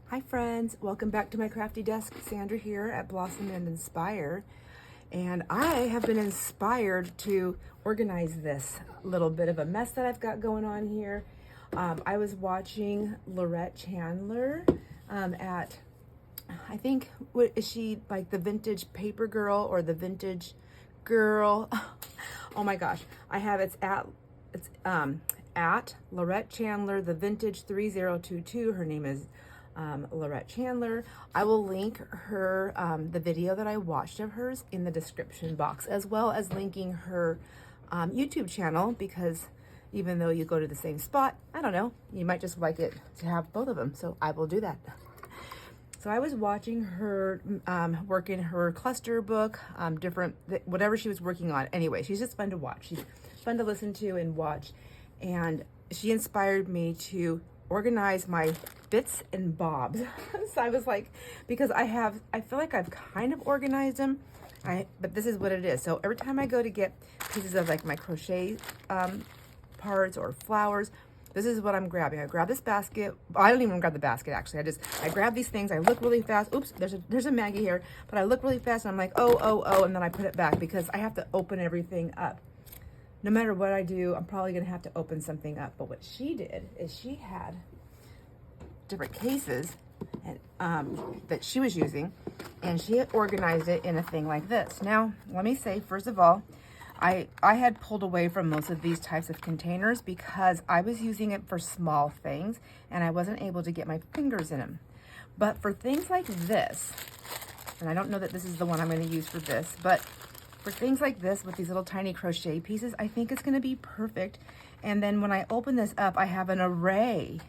Hi friends, welcome back to my crafty desk. Sandra here at Blossom and Inspire. And I have been inspired to organize this little bit of a mess that I've got going on here. I was watching Laurette Chandler at, I think, what is she, like the Vintage Paper Girl or the Vintage Girl? Oh my gosh, I have, it's at Laurette Chandler, the Vintage 3022. Her name is Laurette Chandler. I will link her, the video that I watched of hers in the description box, as well as linking her YouTube channel, because even though you go to the same spot, I don't know, you might just like it to have both of them. So I will do that. So I was watching her work in her cluster book, whatever she was working on. Anyway, she's just fun to watch. She's fun to listen to and watch. And she inspired me to organize my bits and bobs. So I was like, because I feel like I've kind of organized them, but this is what it is. So every time I go to get pieces of like my crochet parts or flowers, this is what I'm grabbing. I grab this basket. I don't even grab the basket actually. I grab these things. I look really fast. Oops, there's a Maggie here, but I look really fast and I'm like, oh, and then I put it back because I have to open everything up. No matter what I do, I'm probably gonna have to open something up. But what she did is she had different cases and, that she was using, and she had organized it in a thing like this. Now, let me say, first of all, I had pulled away from most of these types of containers because I was using it for small things and I wasn't able to get my fingers in them. But for things like this, and I don't know that this is the one I'm gonna use for this, but for things like this with these little tiny crochet pieces, I think it's gonna be perfect. And then when I open this up, I have an array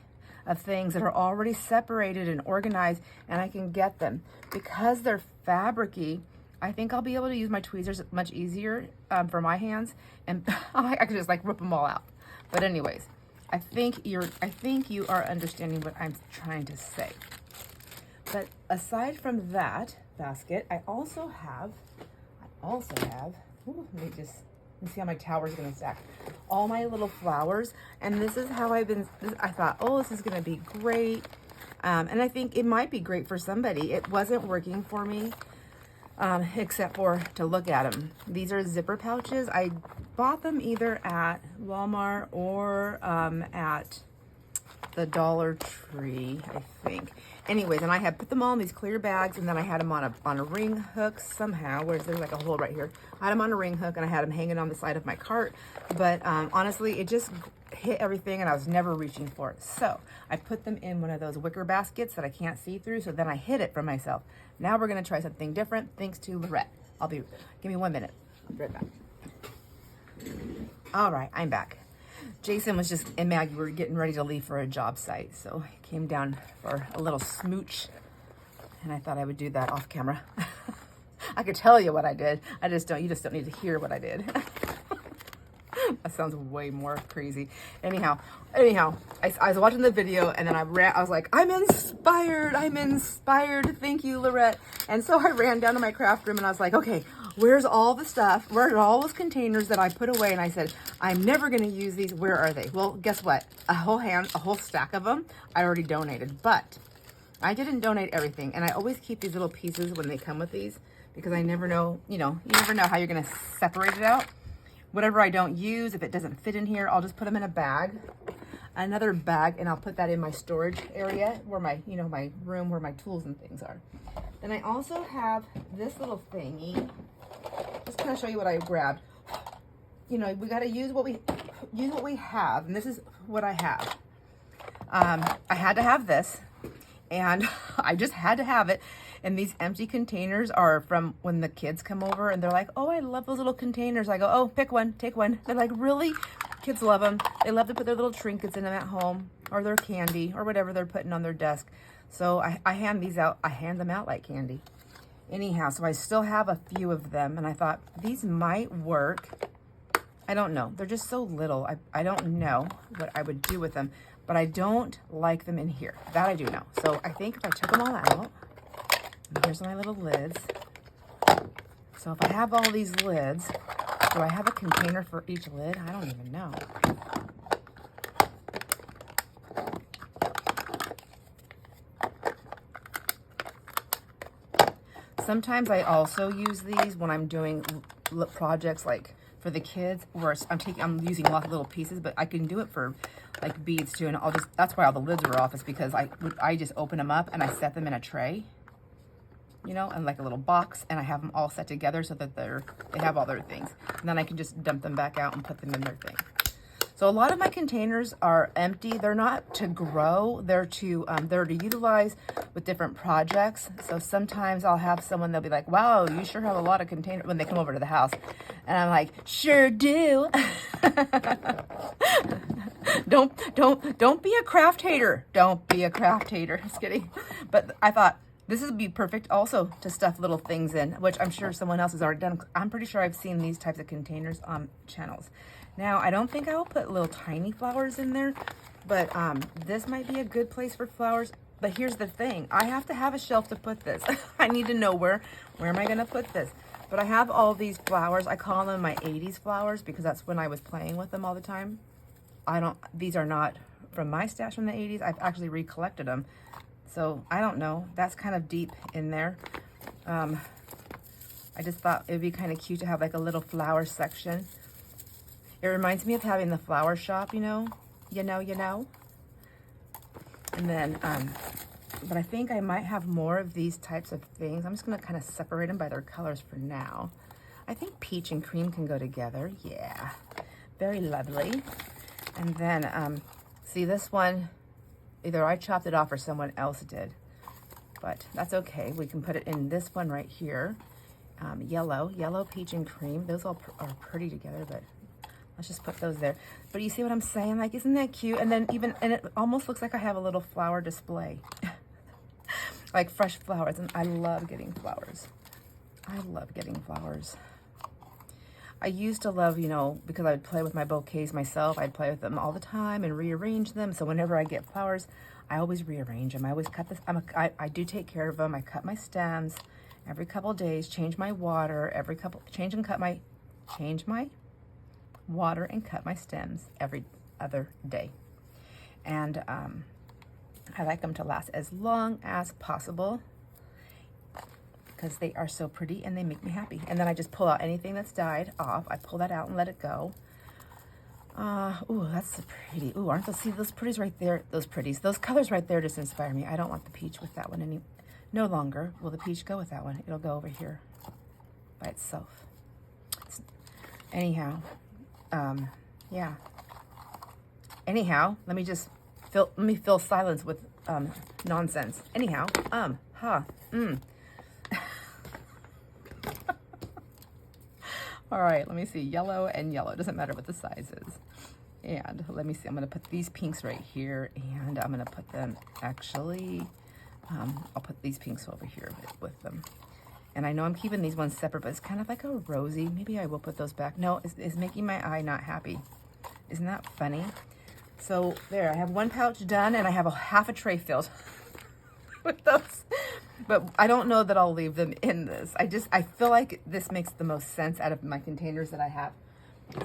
of things that are already separated and organized, and I can get them. Because they're fabricy, I think I'll be able to use my tweezers much easier for my hands, and I can just like rip them all out. But anyways, I think you are understanding what I'm trying to say. But aside from that basket, I also have, ooh, let me see how my tower's gonna stack. All my little flowers, and this is how I thought, oh, this is gonna be great. And I think it might be great for somebody. It wasn't working for me, except for to look at them. These are zipper pouches. I bought them either at Walmart or at the Dollar Tree, I think. Anyways, and I had put them all in these clear bags, and then I had them on a ring hook somehow. There's like a hole right here. I had them on a ring hook, and I had them hanging on the side of my cart. But honestly, it just hit everything, and I was never reaching for it. So I put them in one of those wicker baskets that I can't see through. So then I hid it from myself. Now we're gonna try something different, thanks to Laurette. Give me 1 minute. I'll be right back. All right, I'm back. Jason and Maggie were getting ready to leave for a job site, so I came down for a little smooch, and I thought I would do that off camera. I could tell you what I did. You just don't need to hear what I did. That sounds way more crazy. Anyhow, I was watching the video, and then I was like, I'm inspired. Thank you, Laurette. And so I ran down to my craft room, and I was like, okay, where's all the stuff? Where are all those containers that I put away? And I said, I'm never gonna use these. Where are they? Well, guess what? A whole stack of them I already donated, but I didn't donate everything. And I always keep these little pieces when they come with these, because I never know, you never know how you're gonna separate it out. Whatever I don't use, if it doesn't fit in here, I'll just put them in a bag, another bag, and I'll put that in my storage area where my room where my tools and things are. Then I also have this little thingy. Just kind of show you what I grabbed. We got to use what we have, and this is what I have. I had to have this, and I just had to have it. And these empty containers are from when the kids come over and they're like, oh, I love those little containers. I go, oh, pick one, take one. They're like, really? Kids love them. They love to put their little trinkets in them at home, or their candy, or whatever they're putting on their desk. So I hand these out. I hand them out like candy. Anyhow, so I still have a few of them, and I thought these might work. I don't know. They're just so little. I don't know what I would do with them, but I don't like them in here. That I do know. So I think if I took them all out, here's my little lids. So if I have all these lids, do I have a container for each lid? I don't even know. Sometimes I also use these when I'm doing projects like for the kids, where I'm using lots of little pieces, but I can do it for like beads too. And that's why all the lids are off, is because I just open them up and I set them in a tray, you know, and like a little box, and I have them all set together so that they have all their things. And then I can just dump them back out and put them in their thing. So a lot of my containers are empty. They're not to grow. They're to utilize with different projects. So sometimes I'll have someone, they'll be like, wow, you sure have a lot of containers, when they come over to the house. And I'm like, sure do. Don't be a craft hater. Don't be a craft hater. Just kidding. But I thought this would be perfect also to stuff little things in, which I'm sure someone else has already done. I'm pretty sure I've seen these types of containers on channels. Now, I don't think I will put little tiny flowers in there, but this might be a good place for flowers. But here's the thing. I have to have a shelf to put this. I need to know where am I going to put this? But I have all these flowers. I call them my 80s flowers because that's when I was playing with them all the time. These are not from my stash from the 80s. I've actually recollected them. So I don't know. That's kind of deep in there. I just thought it would be kind of cute to have like a little flower section. It reminds me of having the flower shop, you know. And then, but I think I might have more of these types of things. I'm just going to kind of separate them by their colors for now. I think peach and cream can go together. Yeah, very lovely. And then, see this one, either I chopped it off or someone else did. But that's okay. We can put it in this one right here. Yellow, peach, and cream. Those all are pretty together, but let's just put those there. But you see what I'm saying? Like, isn't that cute? And then and it almost looks like I have a little flower display. Like fresh flowers. And I love getting flowers. I love getting flowers. I used to love, you know, because I would play with my bouquets myself. I'd play with them all the time and rearrange them. So whenever I get flowers, I always rearrange them. I always cut this. I do take care of them. I cut my stems every couple of days, change my water change my water and cut my stems every other day. And I like them to last as long as possible because they are so pretty and they make me happy. And then I just pull out anything that's died off. I pull that out and let it go. Ooh, that's pretty. Ooh, aren't those pretties right there? Those pretties. Those colors right there just inspire me. I don't want the peach with that one no longer. Will the peach go with that one? It'll go over here by itself. Anyhow. Yeah. Anyhow, let me fill silence with nonsense. Anyhow, All right, let me see. Yellow and yellow. It doesn't matter what the size is. And let me see. I'm going to put these pinks right here, and I'm going to put them actually. I'll put these pinks over here with them. And I know I'm keeping these ones separate, but it's kind of like a rosy. Maybe I will put those back. No, it's making my eye not happy. Isn't that funny? So there, I have one pouch done, and I have half a tray filled with those. But I don't know that I'll leave them in this. I feel like this makes the most sense out of my containers that I have.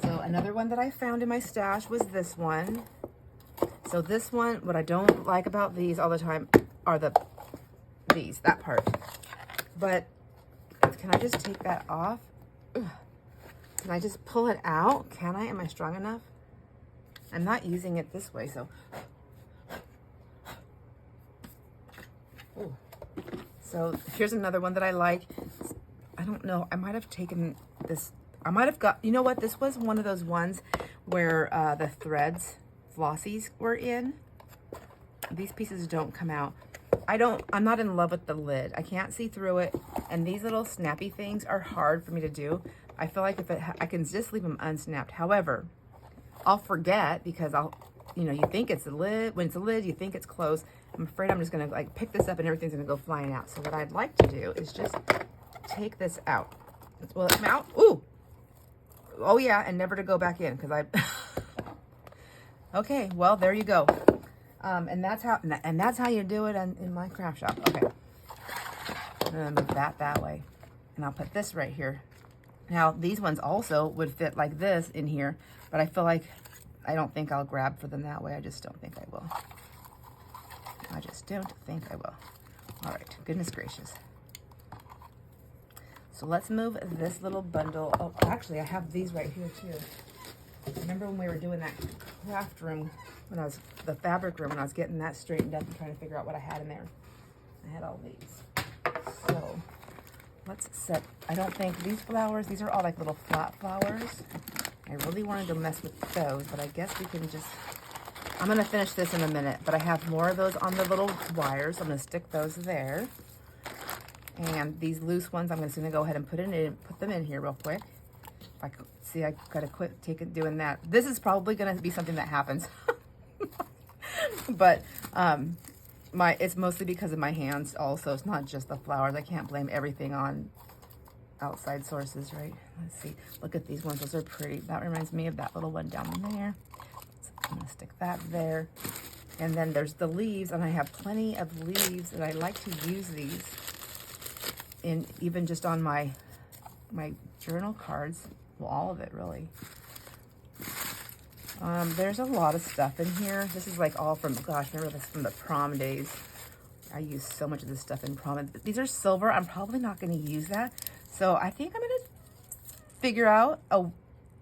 So another one that I found in my stash was this one. So this one, what I don't like about these all the time are that part. But can I just take that off? Ugh. Can I just pull it out? Can I? Am I strong enough? I'm not using it this way, so. Ooh. So here's another one that I like. I don't know. I might have taken this. I might have got, you know what? This was one of those ones where the threads, flossies were in. These pieces don't come out. I'm not in love with the lid. I can't see through it. And these little snappy things are hard for me to do. I feel like I can just leave them unsnapped. However, I'll forget because you think it's a lid. When it's a lid, you think it's closed. I'm afraid I'm just going to like pick this up and everything's going to go flying out. So what I'd like to do is just take this out. Will it come out? Ooh. Oh yeah. And never to go back in because okay. Well, there you go. And that's how you do it in my craft shop. Okay. I'm going to move that way. And I'll put this right here. Now, these ones also would fit like this in here, but I feel like I don't think I'll grab for them that way. I just don't think I will. I just don't think I will. All right. Goodness gracious. So let's move this little bundle. Oh, actually, I have these right here too. Remember when we were doing that craft room, the fabric room, when I was getting that straightened up and trying to figure out what I had in there? I had all these. So let's set, I don't think these flowers, these are all like little flat flowers. I really wanted to mess with those, but I guess we can just, I'm gonna finish this in a minute, but I have more of those on the little wires. So I'm gonna stick those there. And these loose ones, I'm just gonna go ahead and put them in here real quick. I could, see, I gotta quit doing that. This is probably gonna be something that happens. But it's mostly because of my hands also. It's not just the flowers. I can't blame everything on outside sources, right? Let's see. Look at these ones. Those are pretty. That reminds me of that little one down there. So I'm gonna stick that there. And then there's the leaves, and I have plenty of leaves, and I like to use these in even just on my journal cards. Well, all of it really. There's a lot of stuff in here. This is like all from, gosh, remember this from the prom days. I use so much of this stuff in prom. These are silver. I'm probably not going to use that. So I think I'm going to figure out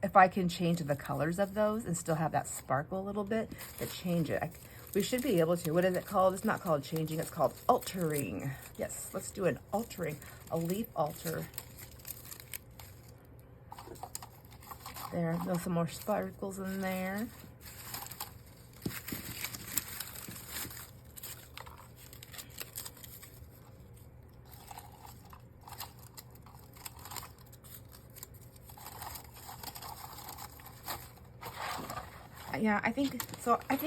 if I can change the colors of those and still have that sparkle a little bit, but change it. We should be able to. What is it called? It's not called changing. It's called altering. Yes, let's do an altering, a leaf alter. There, there's some more sparkles in there. Yeah, I think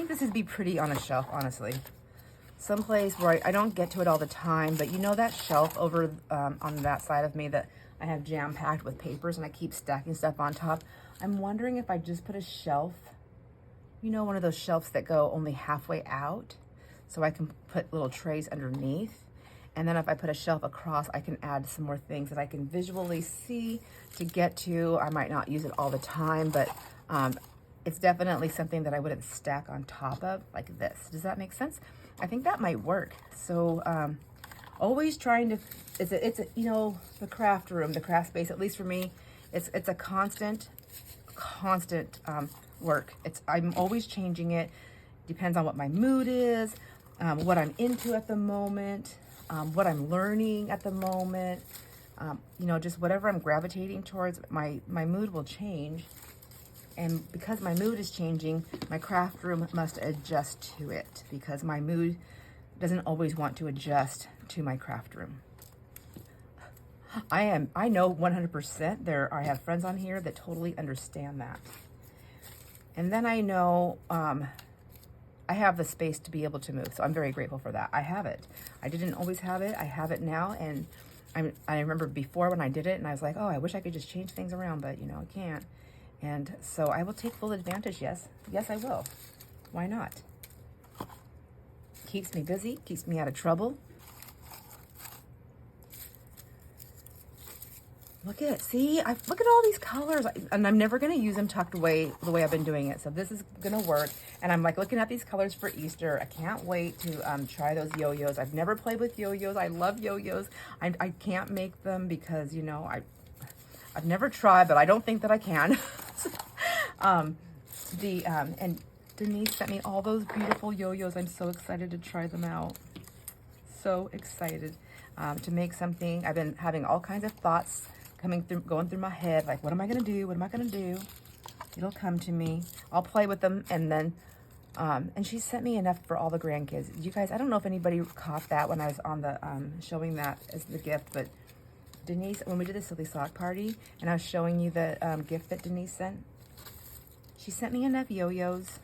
this would be pretty on a shelf, honestly. Someplace where I don't get to it all the time, but you know that shelf over on that side of me that I have jam-packed with papers and I keep stacking stuff on top? I'm wondering if I just put a shelf, you know, one of those shelves that go only halfway out, so I can put little trays underneath. And then if I put a shelf across, I can add some more things that I can visually see to get to. I might not use it all the time, but it's definitely something that I wouldn't stack on top of like this. Does that make sense? I think that might work. So always trying to, it's a you know, the craft room, the craft space, at least for me, it's a constant work. I'm always changing it. Depends on what my mood is, what I'm into at the moment, what I'm learning at the moment. You know, just whatever I'm gravitating towards, my mood will change. And because my mood is changing, my craft room must adjust to it, because my mood doesn't always want to adjust to my craft room. I know 100% I have friends on here that totally understand that. And then I know I have the space to be able to move, so I'm very grateful for that. I have it. I didn't always have it. I have it now, and I remember before when I did it, and I was like, oh, I wish I could just change things around, but you know, I can't. And so I will take full advantage, yes. Yes, I will. Why not? Keeps me busy, keeps me out of trouble. Look at it, see? Look at all these colors. And I'm never gonna use them tucked away the way I've been doing it. So this is gonna work. And I'm like looking at these colors for Easter. I can't wait to try those yo-yos. I've never played with yo-yos. I love yo-yos. I can't make them because, you know, I've never tried, but I don't think that I can. And Denise sent me all those beautiful yo-yos. I'm so excited to try them out. So excited to make something. I've been having all kinds of thoughts going through my head, like, what am I gonna do? What am I gonna do? It'll come to me. I'll play with them, and then, and she sent me enough for all the grandkids. You guys, I don't know if anybody caught that when I was on the showing that as the gift, but Denise, when we did the silly sock party, and I was showing you the gift that Denise sent, she sent me enough yo-yos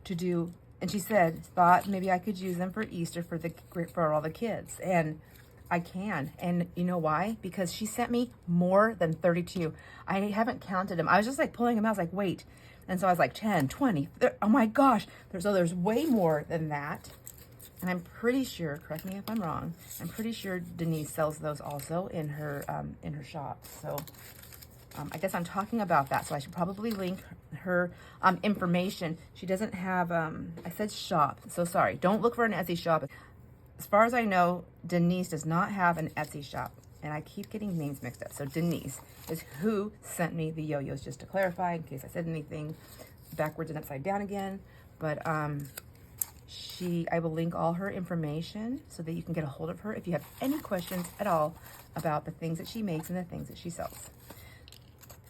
to do, and she thought maybe I could use them for Easter for all the kids, and I can. And you know why? Because she sent me more than 32. I haven't counted them. I was just like pulling them out. I was like, wait. And so I was like 10, 20. Oh my gosh. There's way more than that. And I'm pretty sure, correct me if I'm wrong, I'm pretty sure Denise sells those also in her shop. So I guess I'm talking about that. So I should probably link her information. She doesn't have, I said shop. So sorry. Don't look for an Etsy shop. As far as I know, Denise does not have an Etsy shop. and I keep getting names mixed up. So Denise is who sent me the yo-yos, just to clarify, in case I said anything backwards and upside down again. But I will link all her information so that you can get a hold of her if you have any questions at all about the things that she makes and the things that she sells.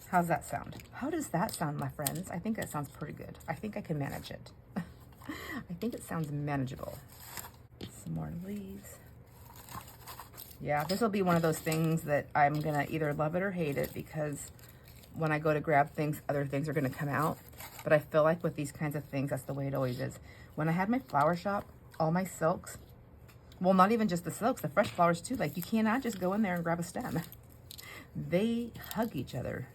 How's that sound? How does that sound, my friends? I think that sounds pretty good. I think I can manage it. I think it sounds manageable. Some more leaves. Yeah, this will be one of those things that I'm gonna either love it or hate it, because when I go to grab things, other things are gonna come out. But I feel like with these kinds of things, that's the way it always is. When I had my flower shop, all my silks, well, not even just the silks, the fresh flowers too, like you cannot just go in there and grab a stem. They hug each other.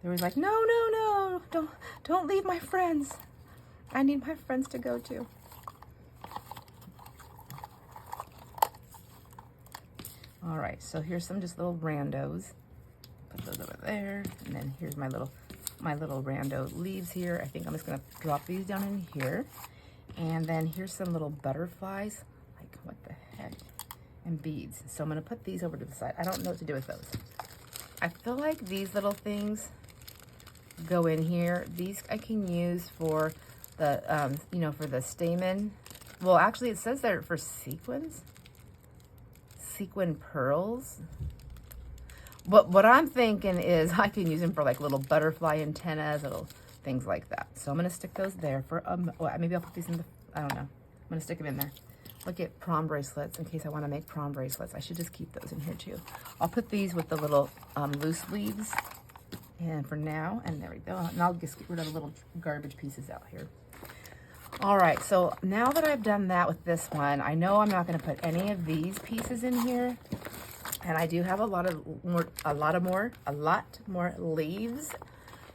They were like, no, no, no, don't leave my friends. I need my friends to go to. All right, so here's some just little randos. Put those over there, and then here's my little rando leaves here. I think I'm just gonna drop these down in here. And then here's some little butterflies, like what the heck, and beads. So I'm gonna put these over to the side. I don't know what to do with those. I feel like these little things go in here. These I can use for the, you know, for the stamen. Well, actually it says there for sequins. Sequin pearls. But what I'm thinking is I can use them for like little butterfly antennas, little things like that. So I'm gonna stick those there for, well, maybe I'll put these in the, I don't know. I'm gonna stick them in there. Look at prom bracelets in case I wanna make prom bracelets. I should just keep those in here too. I'll put these with the little loose leaves. And for now, and there we go. And I'll just get rid of the little garbage pieces out here. All right, so now that I've done that with this one, I know I'm not gonna put any of these pieces in here. And I do have a lot more leaves,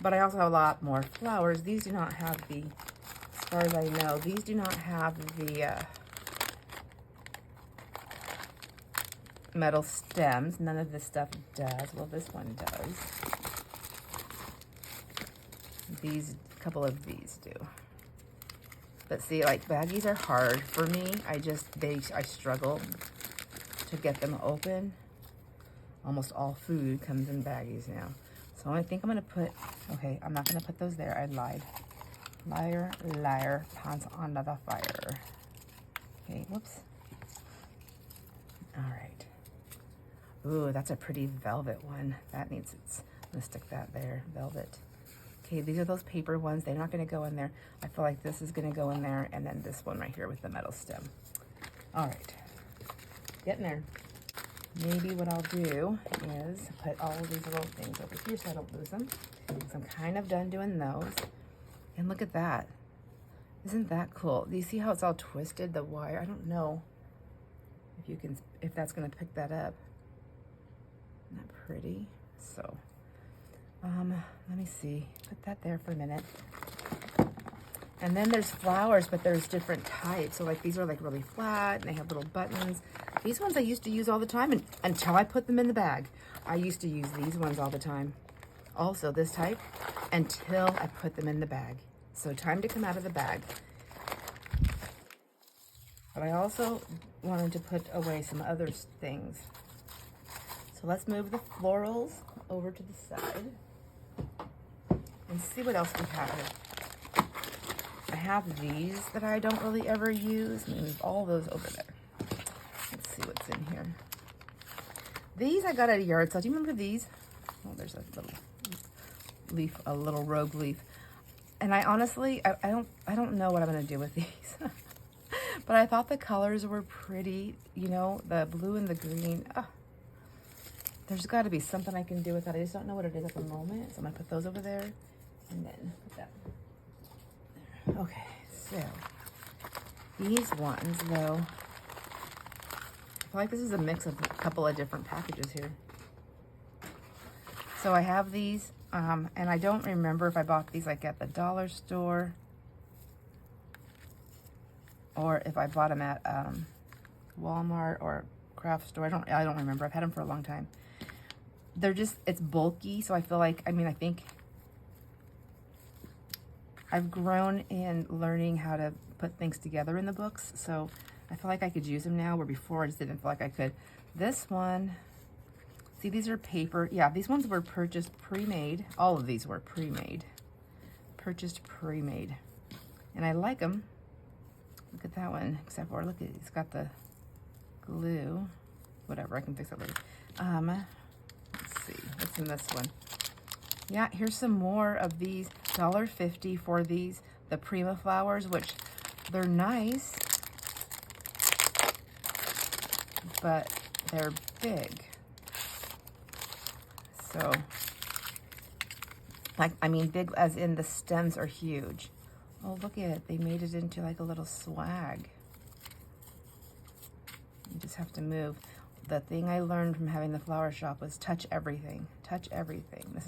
but I also have a lot more flowers. These do not have the, as far as I know, these do not have the metal stems. None of this stuff does. Well, this one does. These, a couple of these do. But see, like baggies are hard for me. I struggle to get them open. Almost all food comes in baggies now. So I think I'm gonna put, okay, I'm not gonna put those there, I lied. Liar, liar, pants under the fire. Okay, whoops. All right. Ooh, that's a pretty velvet one. That needs its, I'm gonna stick that there, velvet. Okay, these are those paper ones. They're not gonna go in there. I feel like this is gonna go in there, and then this one right here with the metal stem. All right, getting there. Maybe what I'll do is put all of these little things over here so I don't lose them. So I'm kind of done doing those. And look at that. Isn't that cool? Do you see how it's all twisted, the wire? I don't know if you can, if that's gonna pick that up. Isn't that pretty? So, let me see. Put that there for a minute. And then there's flowers, but there's different types. So like these are like really flat and they have little buttons. These ones I used to use all the time, and until I put them in the bag. I used to use these ones all the time. Also this type, until I put them in the bag. So time to come out of the bag. But I also wanted to put away some other things. So let's move the florals over to the side and see what else we have here. I have these that I don't really ever use. I'm gonna move all those over there. Let's see what's in here. These I got at a yard sale. Do you remember these? Oh, there's a little leaf, a little rogue leaf. And I honestly, I don't know what I'm gonna do with these. But I thought the colors were pretty, you know, the blue and the green. Oh, there's gotta be something I can do with that. I just don't know what it is at the moment. So I'm gonna put those over there and then put that. Okay, so these ones though, I feel like this is a mix of a couple of different packages here. So I have these, and I don't remember if I bought these like at the dollar store or if I bought them at Walmart or craft store. I don't remember. I've had them for a long time. They're just, it's bulky, so I feel like, I think I've grown in learning how to put things together in the books, so I feel like I could use them now, where before I just didn't feel like I could. This one, see, these are paper. Yeah, these ones were purchased pre-made. All of these were pre-made. Purchased pre-made. And I like them. Look at that one, except for, look, it's got the glue. Whatever, I can fix it later. Let's see, what's in this one? Yeah, here's some more of these. $1.50 for these, the Prima flowers, which they're nice, but they're big. So, like, I mean, big as in the stems are huge. Oh, look at it. They made it into like a little swag. You just have to move. The thing I learned from having the flower shop was touch everything. Touch everything.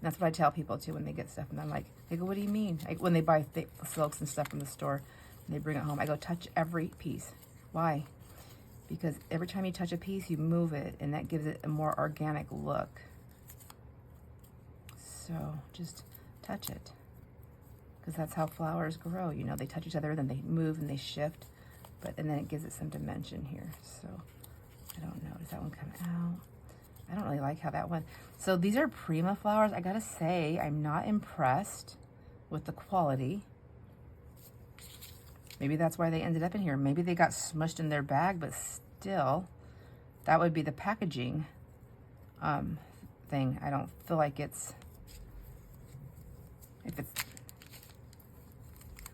That's what I tell people too when they get stuff. And I'm like, they go, what do you mean? Like when they buy silks and stuff from the store and they bring it home, I go, touch every piece. Why? Because every time you touch a piece, you move it, and that gives it a more organic look. So just touch it. Because that's how flowers grow. You know, they touch each other, then they move and they shift. And then it gives it some dimension here. So I don't know. Does that one come out? I don't really like how that went. So these are Prima flowers. I gotta say, I'm not impressed with the quality. Maybe that's why they ended up in here. Maybe they got smushed in their bag, but still, that would be the packaging thing. I don't feel like it's,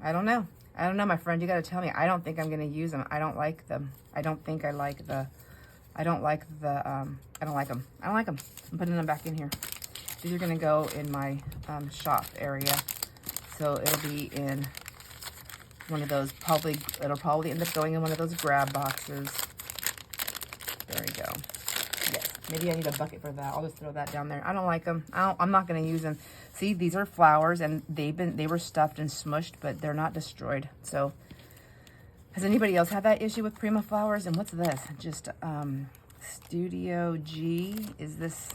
I don't know. I don't know, my friend. You got to tell me. I don't think I'm going to use them. I don't like them. I don't think I like the, I don't like them. I don't like them. I'm putting them back in here. These are going to go in my shop area. So it'll be in one of those, it'll probably end up going in one of those grab boxes. There we go. Yes. Maybe I need a bucket for that. I'll just throw that down there. I don't like them. I'm not going to use them. See, these are flowers, and they were stuffed and smushed, but they're not destroyed. So, has anybody else had that issue with Prima flowers? And what's this? Just Studio G. Is this?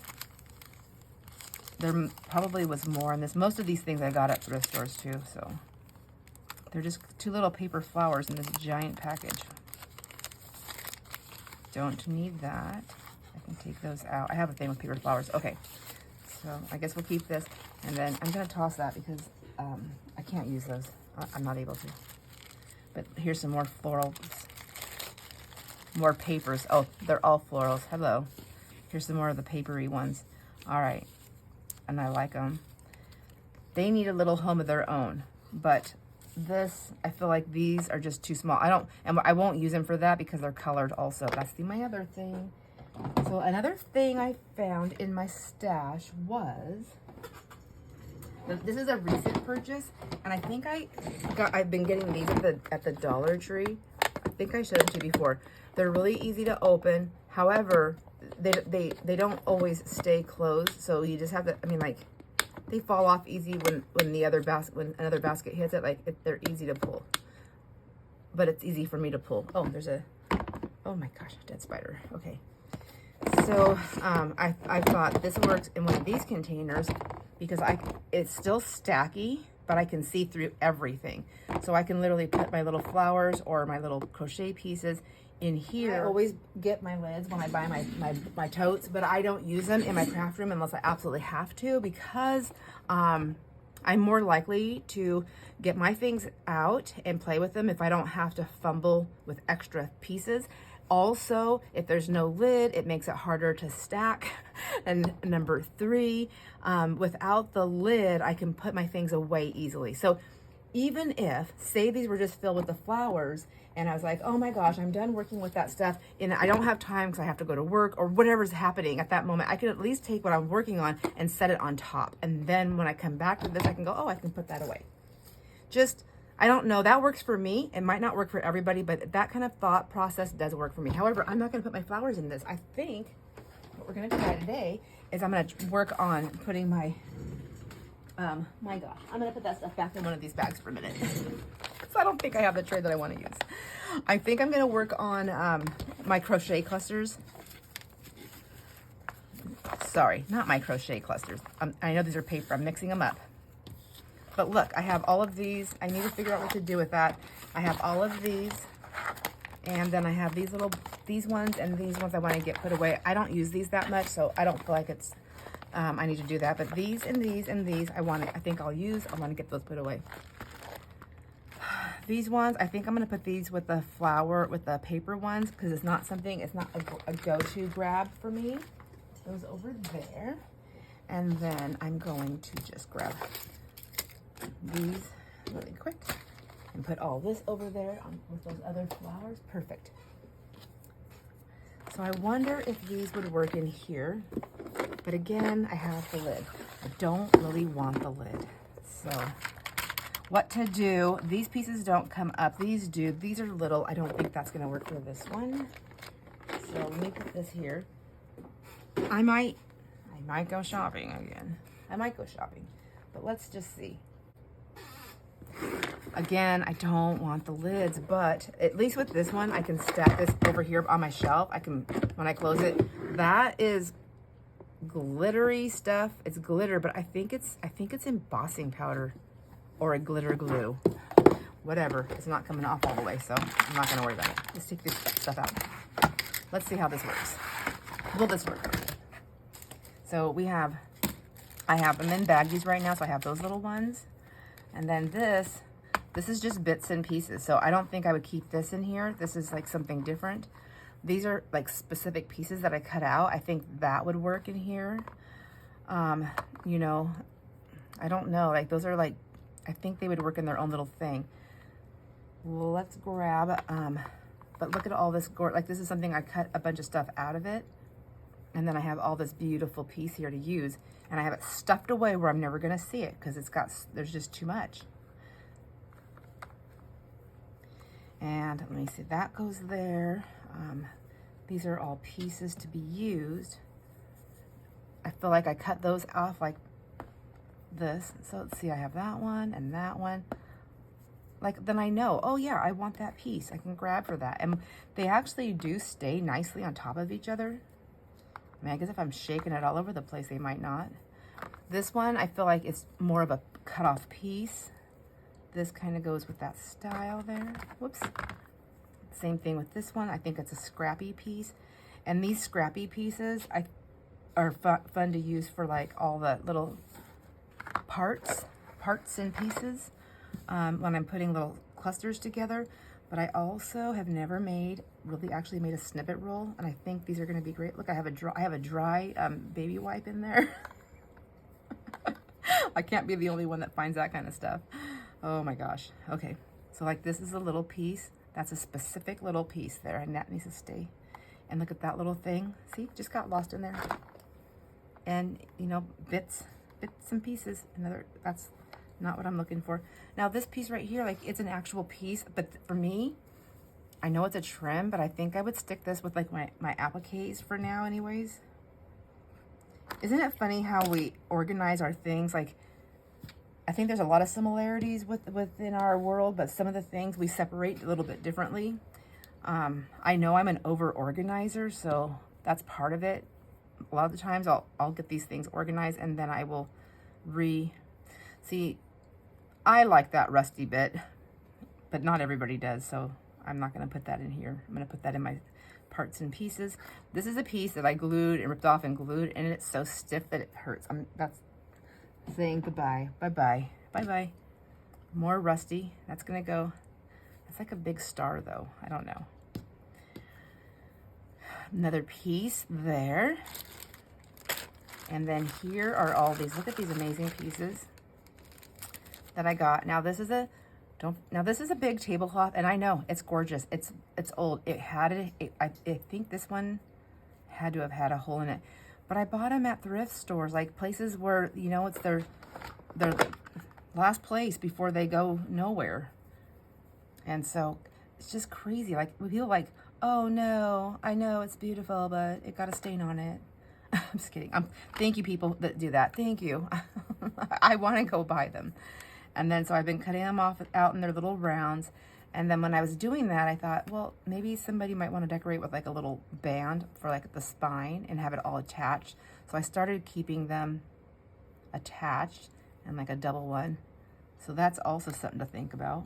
There probably was more in this. Most of these things I got at thrift stores too. So, they're just two little paper flowers in this giant package. Don't need that. I can take those out. I have a thing with paper flowers. Okay. So I guess we'll keep this, and then I'm going to toss that because I can't use those. I'm not able to. But here's some more florals, more papers. Oh, they're all florals. Hello. Here's some more of the papery ones. All right. And I like them. They need a little home of their own, but this, I feel like these are just too small. I won't use them for that because they're colored also. That's my other thing. So another thing I found in my stash was, this is a recent purchase, and I think I've been getting these at the Dollar Tree. I think I showed them to you before. They're really easy to open. However, they don't always stay closed, so you just have to, I mean, like, they fall off easy when another basket hits it. Like, they're easy to pull, but it's easy for me to pull. Oh, oh my gosh, dead spider. Okay. So I thought this works in one of these containers because it's still stacky, but I can see through everything. So I can literally put my little flowers or my little crochet pieces in here. I always get my lids when I buy my totes, but I don't use them in my craft room unless I absolutely have to, because I'm more likely to get my things out and play with them if I don't have to fumble with extra pieces. Also, if there's no lid, it makes it harder to stack. And number 3, without the lid, I can put my things away easily. So even if, say these were just filled with the flowers, and I was like, oh my gosh, I'm done working with that stuff, and I don't have time because I have to go to work or whatever's happening at that moment, I can at least take what I'm working on and set it on top. And then when I come back to this, I can go, oh, I can put that away. I don't know, that works for me. It might not work for everybody, but that kind of thought process does work for me. However, I'm not gonna put my flowers in this. I think what we're gonna try today is I'm gonna work on putting my, my gosh, I'm gonna put that stuff back in one of these bags for a minute. Because I don't think I have the tray that I wanna use. I think I'm gonna work on my crochet clusters. Sorry, not my crochet clusters. I know these are paper, I'm mixing them up. But look, I have all of these. I need to figure out what to do with that. I have all of these And then I have these ones and these ones I want to get put away. I don't use these that much, so I don't feel like it's, I need to do that. But these and these and these, I think I'll use. I want to get those put away. These ones, I think I'm going to put these with the flower, with the paper ones, because it's not a go-to grab for me. Those over there. And then I'm going to just grab these really quick and put all this over there with those other flowers. Perfect. So I wonder if these would work in here. But again, I have the lid. I don't really want the lid. So what to do? These pieces don't come up. These do. These are little. I don't think that's going to work for this one. So let me put this here. I might go shopping again. I might go shopping. But let's just see. Again, I don't want the lids, but at least with this one, I can stack this over here on my shelf. I can, when I close it, that is glittery stuff. It's glitter, but I think it's embossing powder or a glitter glue. Whatever. It's not coming off all the way, so I'm not going to worry about it. Let's take this stuff out. Let's see how this works. Will this work? So I have them in baggies right now, so I have those little ones. And then this is just bits and pieces. So I don't think I would keep this in here. This is like something different. These are like specific pieces that I cut out. I think that would work in here. You know, I don't know. Like those are like, I think they would work in their own little thing. Well, let's grab, but look at all this like this is something I cut a bunch of stuff out of it. And then I have all this beautiful piece here to use. And I have it stuffed away where I'm never going to see it because there's just too much. And let me see, that goes there. These are all pieces to be used. I feel like I cut those off like this. So let's see, I have that one and that one. Like, then I know, oh yeah, I want that piece. I can grab for that. And they actually do stay nicely on top of each other. I mean, I guess if I'm shaking it all over the place, they might not. This one, I feel like it's more of a cut-off piece. This kind of goes with that style there. Whoops. Same thing with this one. I think it's a scrappy piece. And these scrappy pieces are fun to use for like all the little parts and pieces when I'm putting little clusters together. But I also have never actually made a snippet roll, and I think these are going to be great. Look, I have a dry baby wipe in there. I can't be the only one that finds that kind of stuff. Oh my gosh. Okay, so like this is a little piece. That's a specific little piece there, and that needs to stay. And look at that little thing. See, just got lost in there. And you know, bits and pieces. That's not what I'm looking for. Now this piece right here, like it's an actual piece, but for me, I know it's a trim, but I think I would stick this with like my appliques for now anyways. Isn't it funny how we organize our things? Like, I think there's a lot of similarities within our world, but some of the things we separate a little bit differently. I know I'm an over-organizer, so that's part of it. A lot of the times I'll get these things organized and then I will see, I like that rusty bit, but not everybody does, so I'm not going to put that in here. I'm going to put that in my parts and pieces. This is a piece that I glued and ripped off and glued, and it's so stiff that it hurts. That's saying goodbye. Bye-bye. Bye-bye. More rusty. That's going to go. It's like a big star, though. I don't know. Another piece there. And then here are all these. Look at these amazing pieces that I got. Now this is a big tablecloth, and I know it's gorgeous. It's old. I think this one had to have had a hole in it, but I bought them at thrift stores, like places where, you know, it's their last place before they go nowhere. And so it's just crazy. Like people like, oh no, I know it's beautiful, but it got a stain on it. I'm just kidding. Thank you, people that do that. Thank you. I want to go buy them. And then so I've been cutting them off out in their little rounds. And then when I was doing that, I thought, well, maybe somebody might want to decorate with like a little band for like the spine and have it all attached. So I started keeping them attached and like a double one. So that's also something to think about.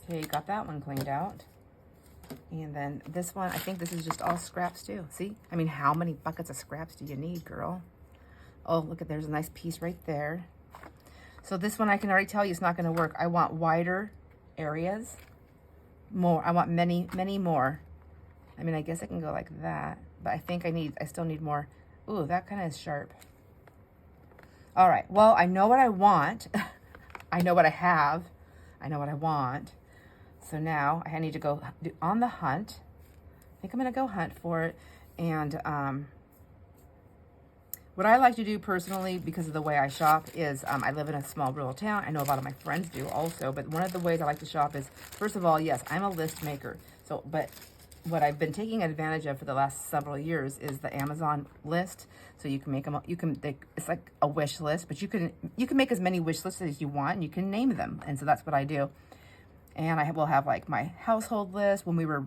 Okay, got that one cleaned out. And then this one, I think this is just all scraps too. See? I mean, how many buckets of scraps do you need, girl? Oh, look at, there's a nice piece right there. So this one, I can already tell you it's not gonna work. I want wider areas, more. I want many, many more. I mean, I guess I can go like that, but I still need more. Ooh, that kind of is sharp. All right, well, I know what I want. I know what I have. I know what I want. So now I need to go on the hunt. I think I'm gonna go hunt for it. And what I like to do personally, because of the way I shop, is I live in a small rural town. I know a lot of my friends do also, but one of the ways I like to shop is, first of all, yes, I'm a list maker. So, but what I've been taking advantage of for the last several years is the Amazon list. So you can make them, it's like a wish list, but you can make as many wish lists as you want, and you can name them. And so that's what I do. And I will have like my household list. When we were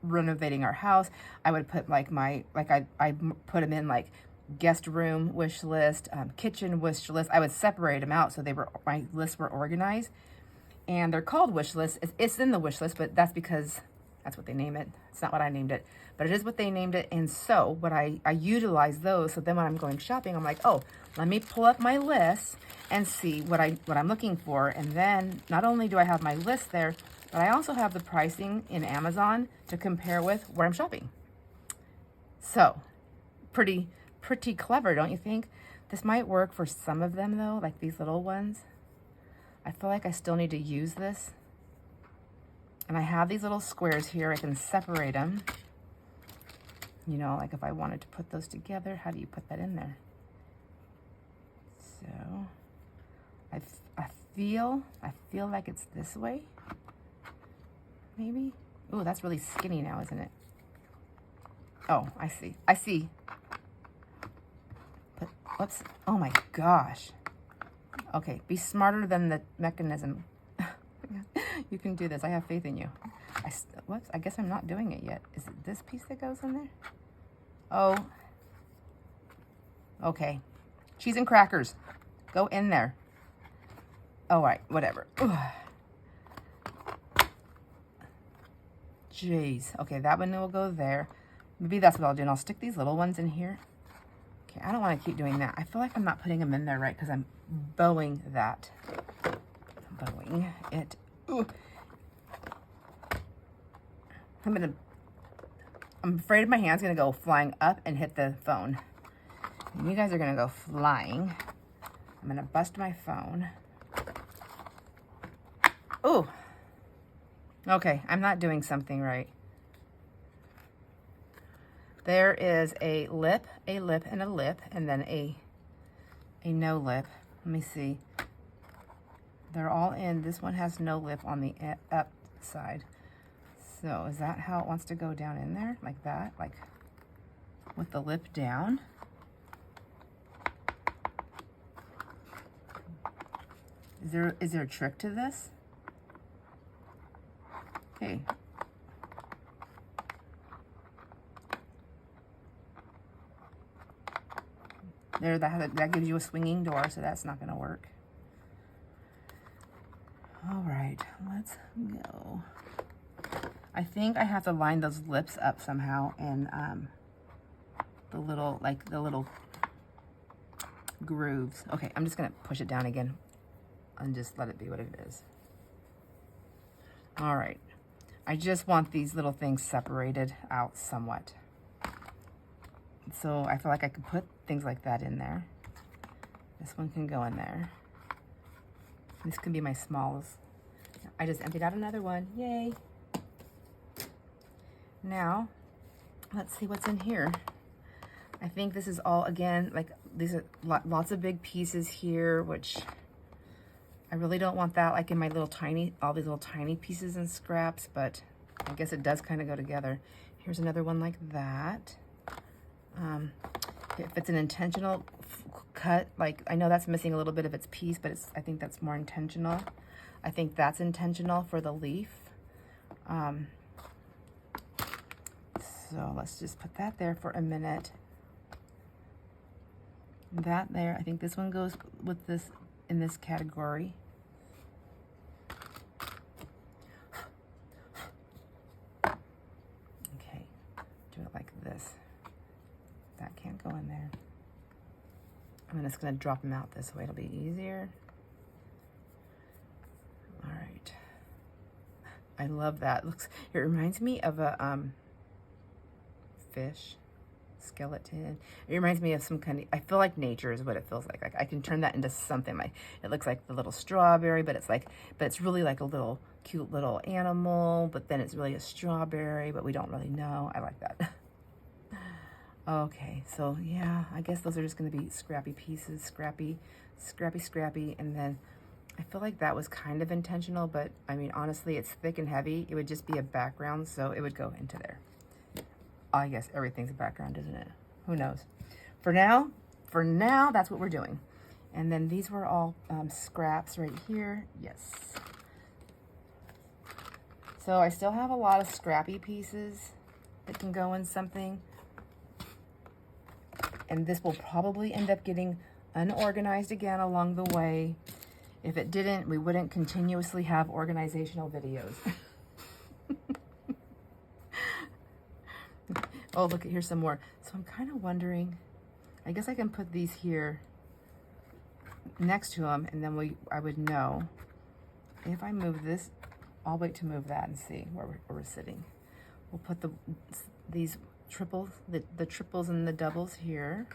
renovating our house, I would put like I put them in like guest room wish list, kitchen wish list. I would separate them out so my lists were organized. And they're called wish lists. It's in the wish list, but that's because that's what they name it. It's not what I named it, but it is what they named it. And so what I utilize those. So then when I'm going shopping, I'm like, oh, let me pull up my list and see what I'm looking for. And then not only do I have my list there, but I also have the pricing in Amazon to compare with where I'm shopping. So pretty clever, don't you think? This might work for some of them though, like these little ones. I feel like I still need to use this. And I have these little squares here. I can separate them. You know, like if I wanted to put those together, how do you put that in there? So I feel like it's this way. Maybe. Oh, that's really skinny now, isn't it? Oh, I see. But whoops. Oh my gosh. Okay, be smarter than the mechanism. You can do this. I have faith in you. Whoops, I guess I'm not doing it yet. Is it this piece that goes in there? Oh. Okay. Cheese and crackers. Go in there. All right, whatever. Ugh. Jeez. Okay, that one will go there. Maybe that's what I'll do. And I'll stick these little ones in here. Okay, I don't want to keep doing that. I feel like I'm not putting them in there right because I'm bowing that. Bowing it. Ooh. I'm afraid my hand's gonna go flying up and hit the phone. And you guys are gonna go flying. I'm gonna bust my phone. Ooh. Okay, I'm not doing something right. There is a lip, and a lip, and then a no lip. Let me see. They're all in. This one has no lip on the up side. So is that how it wants to go down in there? Like that? Like with the lip down? Is there a trick to this? Okay. There, that gives you a swinging door, so that's not going to work. All right, let's go. I think I have to line those lips up somehow in the little grooves. Okay, I'm just gonna push it down again and just let it be what it is. All right, I just want these little things separated out somewhat. So I feel like I could put things like that in there. This one can go in there. This can be my smalls. I just emptied out another one. Yay. Now, let's see what's in here. I think this is all, again, like these are lots of big pieces here, which I really don't want that like in my all these little tiny pieces and scraps, but I guess it does kind of go together. Here's another one like that. If it's an intentional cut, like I know that's missing a little bit of its piece, but I think that's more intentional. I think that's intentional for the leaf. So let's just put that there for a minute. That there, I think this one goes with this in this category. go in there. I'm just going to drop them out this way. It'll be easier. All right. I love that. It reminds me of a fish skeleton. It reminds me of some kind of, I feel like nature is what it feels like. Like I can turn that into something like, it looks like the little strawberry, but it's really like a little cute little animal, but then it's really a strawberry, but we don't really know. I like that. Okay, so yeah, I guess those are just going to be scrappy pieces, scrappy, and then I feel like that was kind of intentional, but I mean, honestly, it's thick and heavy. It would just be a background, so it would go into there. I guess everything's a background, isn't it? Who knows? For now, that's what we're doing. And then these were all scraps right here. Yes. So I still have a lot of scrappy pieces that can go in something. And this will probably end up getting unorganized again along the way. If it didn't, we wouldn't continuously have organizational videos. Oh, look, here's some more. So I'm kind of wondering, I guess I can put these here next to them, and then I would know. If I move this, I'll wait to move that and see where we're sitting. We'll put these triples, the triples and the doubles here.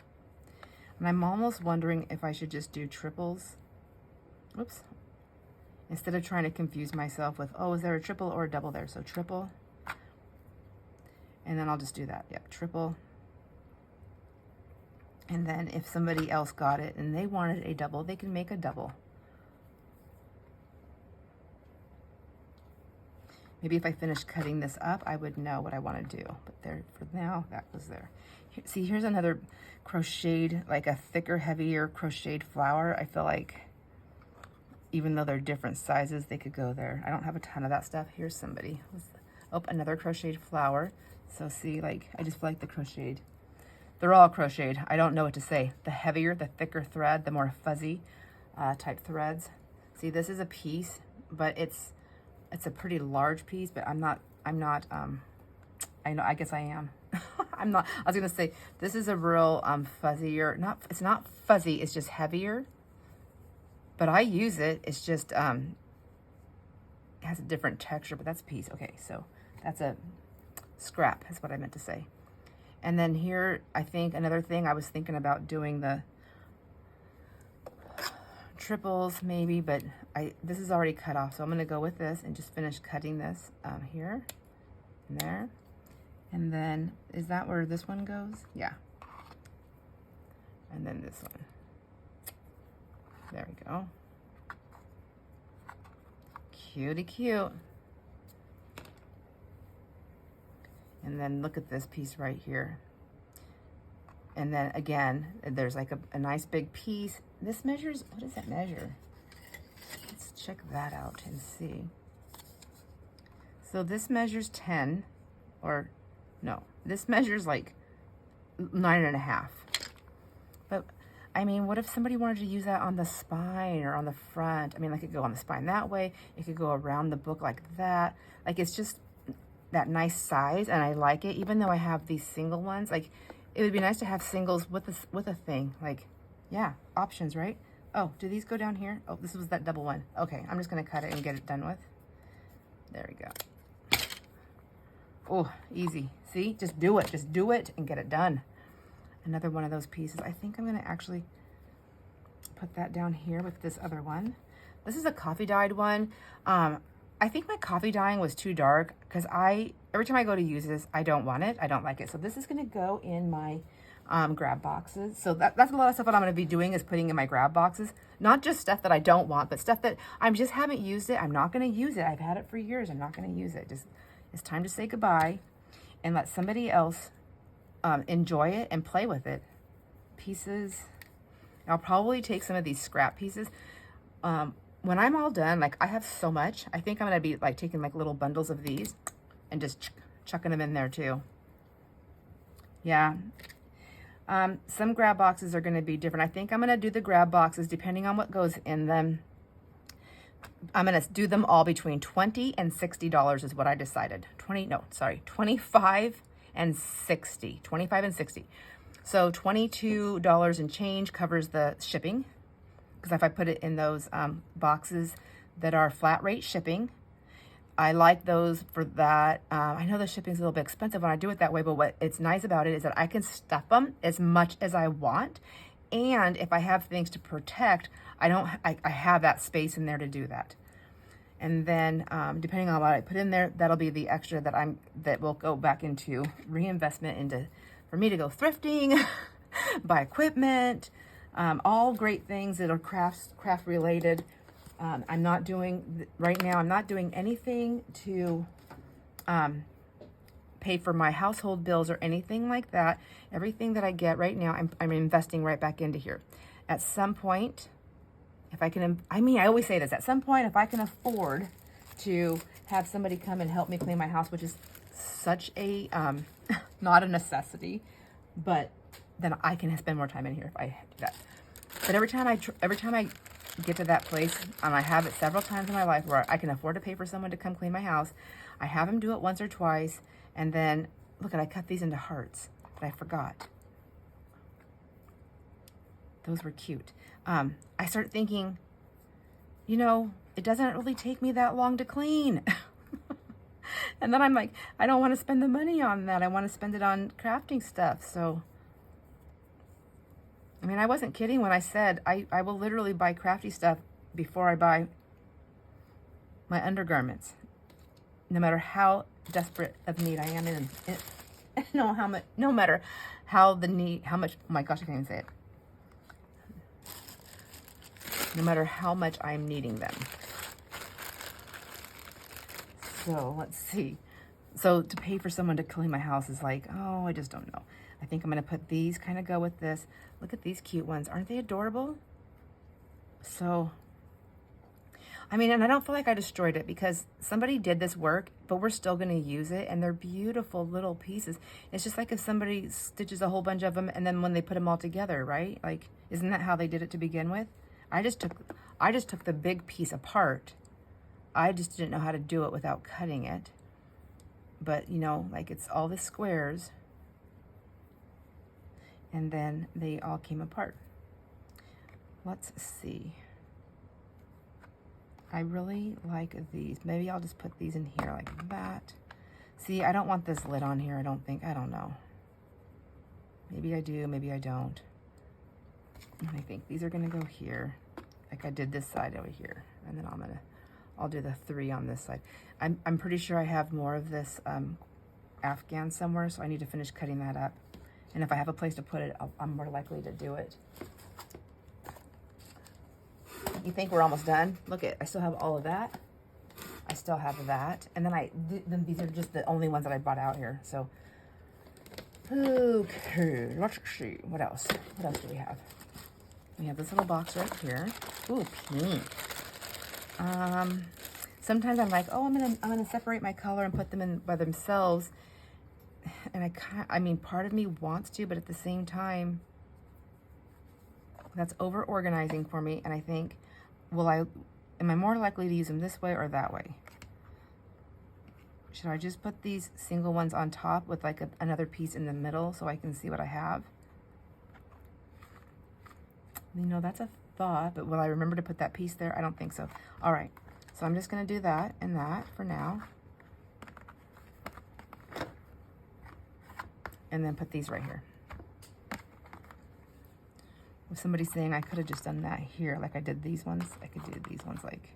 And I'm almost wondering if I should just do triples. Whoops. Instead of trying to confuse myself with, oh, is there a triple or a double there? So triple. And then I'll just do that. Yep, triple. And then if somebody else got it and they wanted a double, they can make a double. Maybe if I finish cutting this up, I would know what I want to do. But there, for now, that was there. See, here's another crocheted, like a thicker, heavier crocheted flower. I feel like even though they're different sizes, they could go there. I don't have a ton of that stuff. Here's somebody. Oh, another crocheted flower. So see, like, I just feel like the crocheted. They're all crocheted. I don't know what to say. The heavier, the thicker thread, the more fuzzy type threads. See, this is a piece, but it's a pretty large piece, but I know, I guess I am. I'm not, I was gonna say, this is a real fuzzier, it's not fuzzy, it's just heavier. But I use it, it's just, it has a different texture, but that's a piece. Okay, so that's a scrap, is what I meant to say. And then here, I think another thing, I was thinking about doing the triples maybe, but this is already cut off, so I'm gonna go with this and just finish cutting this here and there. And then, is that where this one goes? Yeah. And then this one. There we go. Cutie cute. And then look at this piece right here. And then again, there's like a nice big piece. This measures, what does that measure? Let's check that out and see. So this measures 10, or no, this measures like 9.5. But I mean, what if somebody wanted to use that on the spine or on the front? I mean, like it could go on the spine that way. It could go around the book like that. Like it's just that nice size, and I like it. Even though I have these single ones, like it would be nice to have singles with a thing. Like, yeah, options, right? Oh, do these go down here? Oh, this was that double one. Okay, I'm just gonna cut it and get it done with. There we go. Oh, easy. See, just do it and get it done. Another one of those pieces. I think I'm gonna actually put that down here with this other one. This is a coffee dyed one. I think my coffee dyeing was too dark because every time I go to use this, I don't want it. I don't like it. So this is gonna go in my grab boxes. So that's a lot of stuff that I'm gonna be doing, is putting in my grab boxes. Not just stuff that I don't want, but stuff that I just haven't used it. I'm not gonna use it. I've had it for years. I'm not gonna use it. Just, it's time to say goodbye and let somebody else enjoy it and play with it. Pieces. I'll probably take some of these scrap pieces. When I'm all done, like I have so much, I think I'm gonna be like taking like little bundles of these and just chucking them in there too. Yeah. Some grab boxes are gonna be different. I think I'm gonna do the grab boxes depending on what goes in them. I'm gonna do them all between $20 and $60 is what I decided. 25 and 60. So $22 and change covers the shipping, because if I put it in those boxes that are flat rate shipping, I like those for that. I know the shipping's a little bit expensive when I do it that way, but what it's nice about it is that I can stuff them as much as I want. And if I have things to protect, I have that space in there to do that. And then depending on what I put in there, that'll be the extra that will go back into reinvestment into, for me to go thrifting, buy equipment, all great things that are craft related. I'm not doing, right now, I'm not doing anything to pay for my household bills or anything like that. Everything that I get right now, I'm investing right back into here. At some point, if I can, I always say this, at some point, if I can afford to have somebody come and help me clean my house, which is such a, not a necessity, but then I can spend more time in here if I do that. But every time I get to that place, and I have it several times in my life where I can afford to pay for someone to come clean my house, I have them do it once or twice, and then, look, I cut these into hearts, but I forgot. Those were cute. I start thinking, you know, it doesn't really take me that long to clean. And then I'm like, I don't want to spend the money on that. I want to spend it on crafting stuff. So, I mean, I wasn't kidding when I said I will literally buy crafty stuff before I buy my undergarments, no matter how desperate of need I am in. No matter how much, oh my gosh, I can't even say it. No matter how much I'm needing them. So let's see. So to pay for someone to clean my house is like, oh, I just don't know. I think I'm going to put these, kind of go with this. Look at these cute ones. Aren't they adorable? So, I mean, and I don't feel like I destroyed it because somebody did this work, but we're still going to use it. And they're beautiful little pieces. It's just like if somebody stitches a whole bunch of them and then when they put them all together, right? Like, isn't that how they did it to begin with? I just took the big piece apart. I just didn't know how to do it without cutting it. But, you know, like it's all the squares. And then they all came apart. Let's see. I really like these. Maybe I'll just put these in here like that. See, I don't want this lid on here, I don't think. I don't know. Maybe I do, maybe I don't. I think these are gonna go here, like I did this side over here, and then I'll do the 3 on this side. I'm pretty sure I have more of this Afghan somewhere, so I need to finish cutting that up. And if I have a place to put it, I'm more likely to do it. You think we're almost done? Look I still have all of that. I still have that, and then these are just the only ones that I bought out here. So, okay, let's see what else. What else do we have? We have this little box right here. Ooh, pink. Sometimes I'm like, oh, I'm gonna separate my color and put them in by themselves. And I mean, part of me wants to, but at the same time, that's over organizing for me. And I think, am I more likely to use them this way or that way? Should I just put these single ones on top with like another piece in the middle so I can see what I have? You know, that's a thought, but will I remember to put that piece there? I don't think so. All right, so I'm just gonna do that and that for now. And then put these right here. If somebody's saying I could have just done that here, like I did these ones, I could do these ones like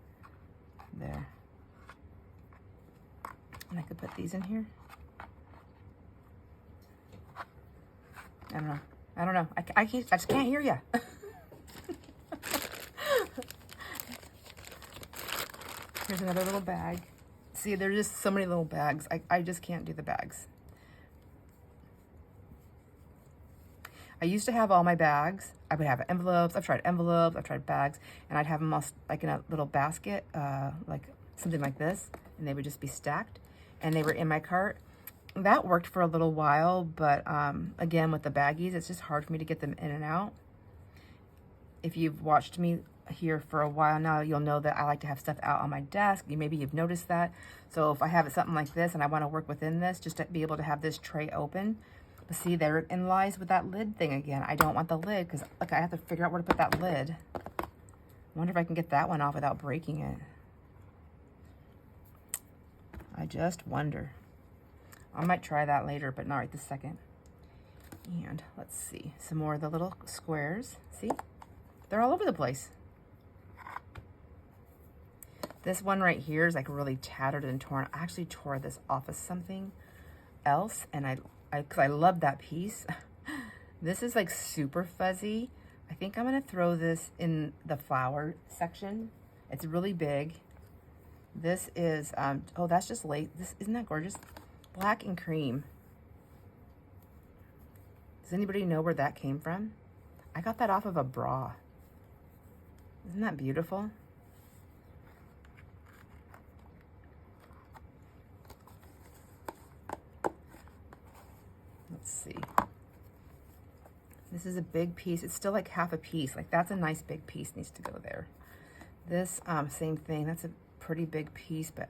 there. And I could put these in here. I don't know. I just can't hear you. Here's another little bag. See, there's just so many little bags. I just can't do the bags. I used to have all my bags. I would have envelopes. I've tried bags, and I'd have them all like in a little basket, like something like this, and they would just be stacked, and they were in my cart. That worked for a little while, but again, with the baggies, it's just hard for me to get them in and out. If you've watched me here for a while now, you'll know that I like to have stuff out on my desk. Maybe you've noticed that. So if I have something like this and I want to work within this, just to be able to have this tray open, But see, therein lies with that lid thing again. I don't want the lid because, look, I have to figure out where to put that lid. I wonder if I can get that one off without breaking it. I just wonder. I might try that later, but not right this second. And let's see, some more of the little squares. See, they're all over the place. This one right here is like really tattered and torn. I actually tore this off of something else, and because I love that piece. This is like super fuzzy. I think I'm gonna throw this in the flower section. It's really big. This is, oh, that's just late. Isn't that gorgeous? Black and cream. Does anybody know where that came from? I got that off of a bra. Isn't that beautiful? Let's see. This is a big piece. It's still like half a piece. Like that's a nice big piece, needs to go there. This, same thing. That's a pretty big piece, but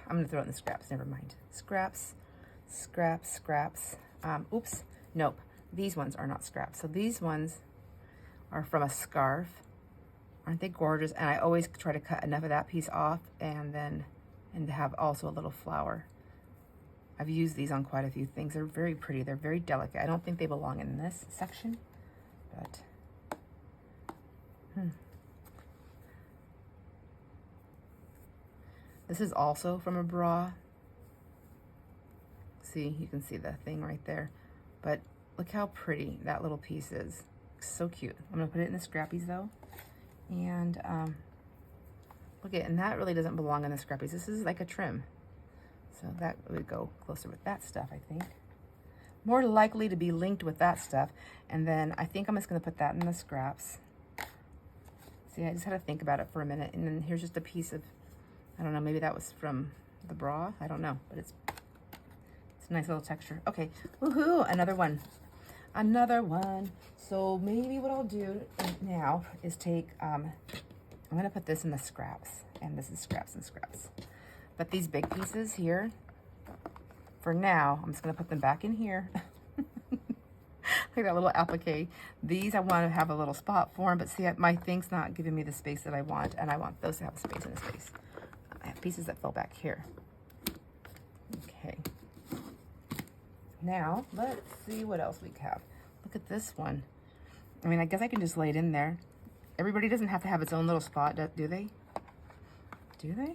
I'm gonna throw it in the scraps. Never mind. Scraps, scraps, scraps. Oops, nope. These ones are not scraps. So these ones are from a scarf. Aren't they gorgeous? And I always try to cut enough of that piece off and to have also a little flower. I've used these on quite a few things. They're very pretty. They're very delicate. I don't think they belong in this section, but this is also from a bra. See, you can see the thing right there. But look how pretty that little piece is. So cute. I'm gonna put it in the scrappies though. And look at, and that really doesn't belong in the scrappies. This is like a trim. So that would go closer with that stuff, I think. More likely to be linked with that stuff. And then I think I'm just gonna put that in the scraps. See, I just had to think about it for a minute. And then here's just a piece of, I don't know, maybe that was from the bra. I don't know, but it's a nice little texture. Okay, woohoo, another one. Another one. So maybe what I'll do now is take, I'm gonna put this in the scraps. And this is scraps and scraps. But these big pieces here, for now, I'm just gonna put them back in here. Like that little applique. These I want to have a little spot for them, but see, my thing's not giving me the space that I want, and I want those to have space in the space. I have pieces that fell back here. Okay. Now, let's see what else we have. Look at this one. I mean, I guess I can just lay it in there. Everybody doesn't have to have its own little spot, do they? Do they?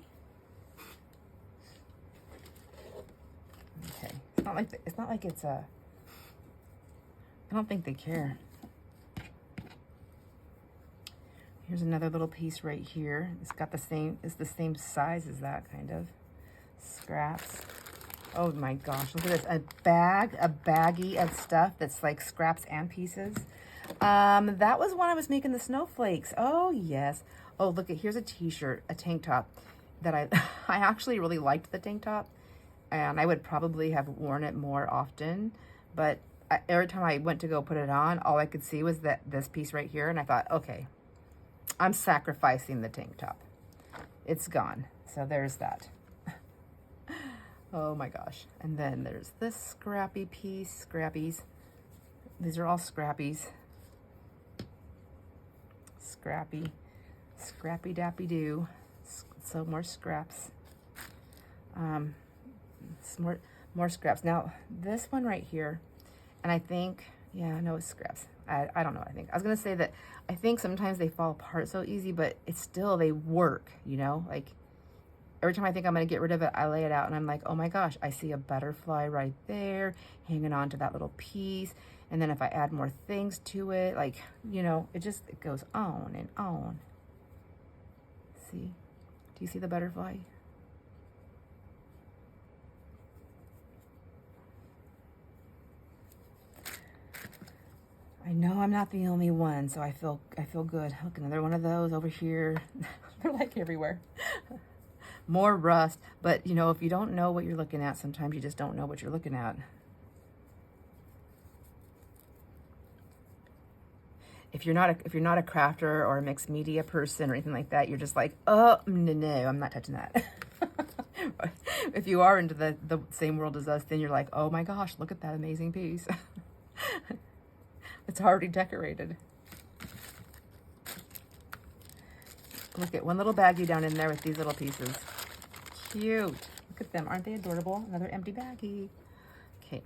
Okay. It's not like it's a, I don't think they care. Here's another little piece right here. It's got the same, it's the same size as that, kind of. Scraps. Oh my gosh, look at this. A baggie of stuff that's like scraps and pieces. That was when I was making the snowflakes. Oh yes. Oh, look at, here's a t-shirt, a tank top that I actually really liked the tank top, and I would probably have worn it more often, but every time I went to go put it on, all I could see was this piece right here, and I thought, okay, I'm sacrificing the tank top. It's gone. So there's that. Oh my gosh. And then there's this scrappy piece, scrappies. These are all scrappies. Scrappy, scrappy dappy do. So more scraps. More scraps. Now this one right here, and I think, yeah, no, it's scraps. I don't know what I think. I was gonna say that I think sometimes they fall apart so easy, but it's still, they work, you know? Like every time I think I'm gonna get rid of it, I lay it out and I'm like, oh my gosh, I see a butterfly right there hanging on to that little piece. And then if I add more things to it, like, you know, it goes on and on. See? Do you see the butterfly? I know I'm not the only one, so I feel good. Look, another one of those over here. They're like everywhere. More rust, but you know, if you don't know what you're looking at, sometimes you just don't know what you're looking at. If you're not a crafter or a mixed media person or anything like that, you're just like, oh no, I'm not touching that. If you are into the same world as us, then you're like, oh my gosh, look at that amazing piece. It's already decorated. Look at one little baggie down in there with these little pieces. Cute. Look at them. Aren't they adorable? Another empty baggie. Okay.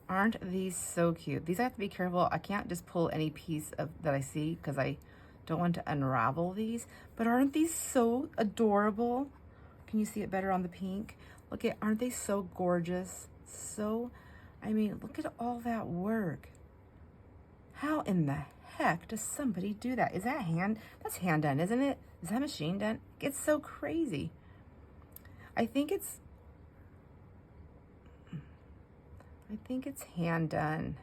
Aren't these so cute? These I have to be careful. I can't just pull any piece of that I see because I don't want to unravel these. But aren't these so adorable? Can you see it better on the pink? Look at, aren't they so gorgeous? So, I mean, look at all that work. How in the heck does somebody do that? Is that that's hand done, isn't it? Is that machine done? It's so crazy. I think it's hand done.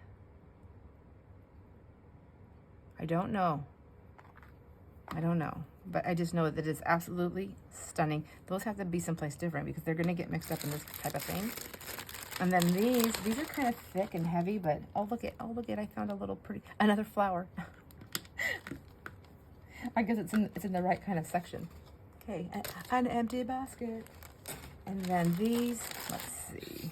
I don't know. But I just know that it's absolutely stunning. Those have to be someplace different because they're gonna get mixed up in this type of thing. And then these are kind of thick and heavy, but oh look at, I found a little pretty, another flower. I guess it's in the right kind of section. Okay, an empty basket. And then these, let's see.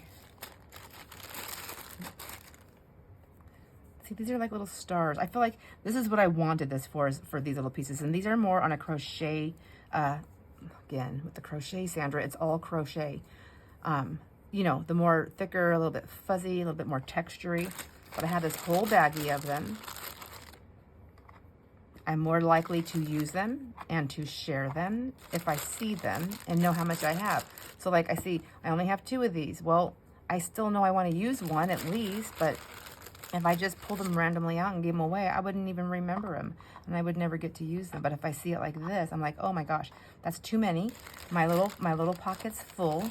See, these are like little stars. I feel like this is what I wanted this for, is for these little pieces. And these are more on a crochet, again, with the crochet Sandra, it's all crochet. You know, the more thicker, a little bit fuzzy, a little bit more textury. But I have this whole baggie of them. I'm more likely to use them and to share them if I see them and know how much I have. So like I see, I only have 2 of these. Well, I still know I want to use one at least, but if I just pulled them randomly out and gave them away, I wouldn't even remember them and I would never get to use them. But if I see it like this, I'm like, oh my gosh, that's too many. My little pocket's full.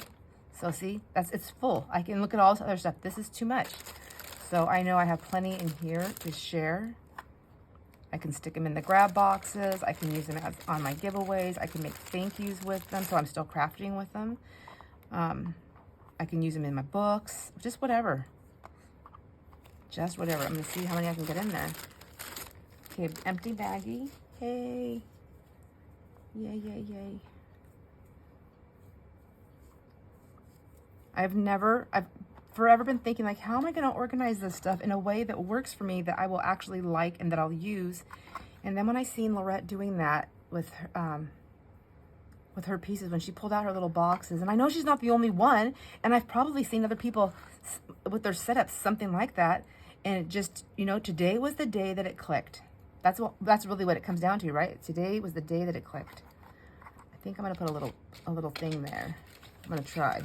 So see, it's full. I can look at all this other stuff. This is too much. So I know I have plenty in here to share. I can stick them in the grab boxes. I can use them on my giveaways. I can make thank yous with them, so I'm still crafting with them. I can use them in my books, just whatever. Just whatever. I'm gonna see how many I can get in there. Okay, empty baggie. Hey. Yay, yay, yay. I've forever been thinking, like, how am I going to organize this stuff in a way that works for me, that I will actually like and that I'll use? And then when I seen Laurette doing that with her pieces, when she pulled out her little boxes, and I know she's not the only one, and I've probably seen other people with their setups, something like that, and it just, you know, today was the day that it clicked. That's really what it comes down to, right? Today was the day that it clicked. I think I'm going to put a little thing there. I'm going to try.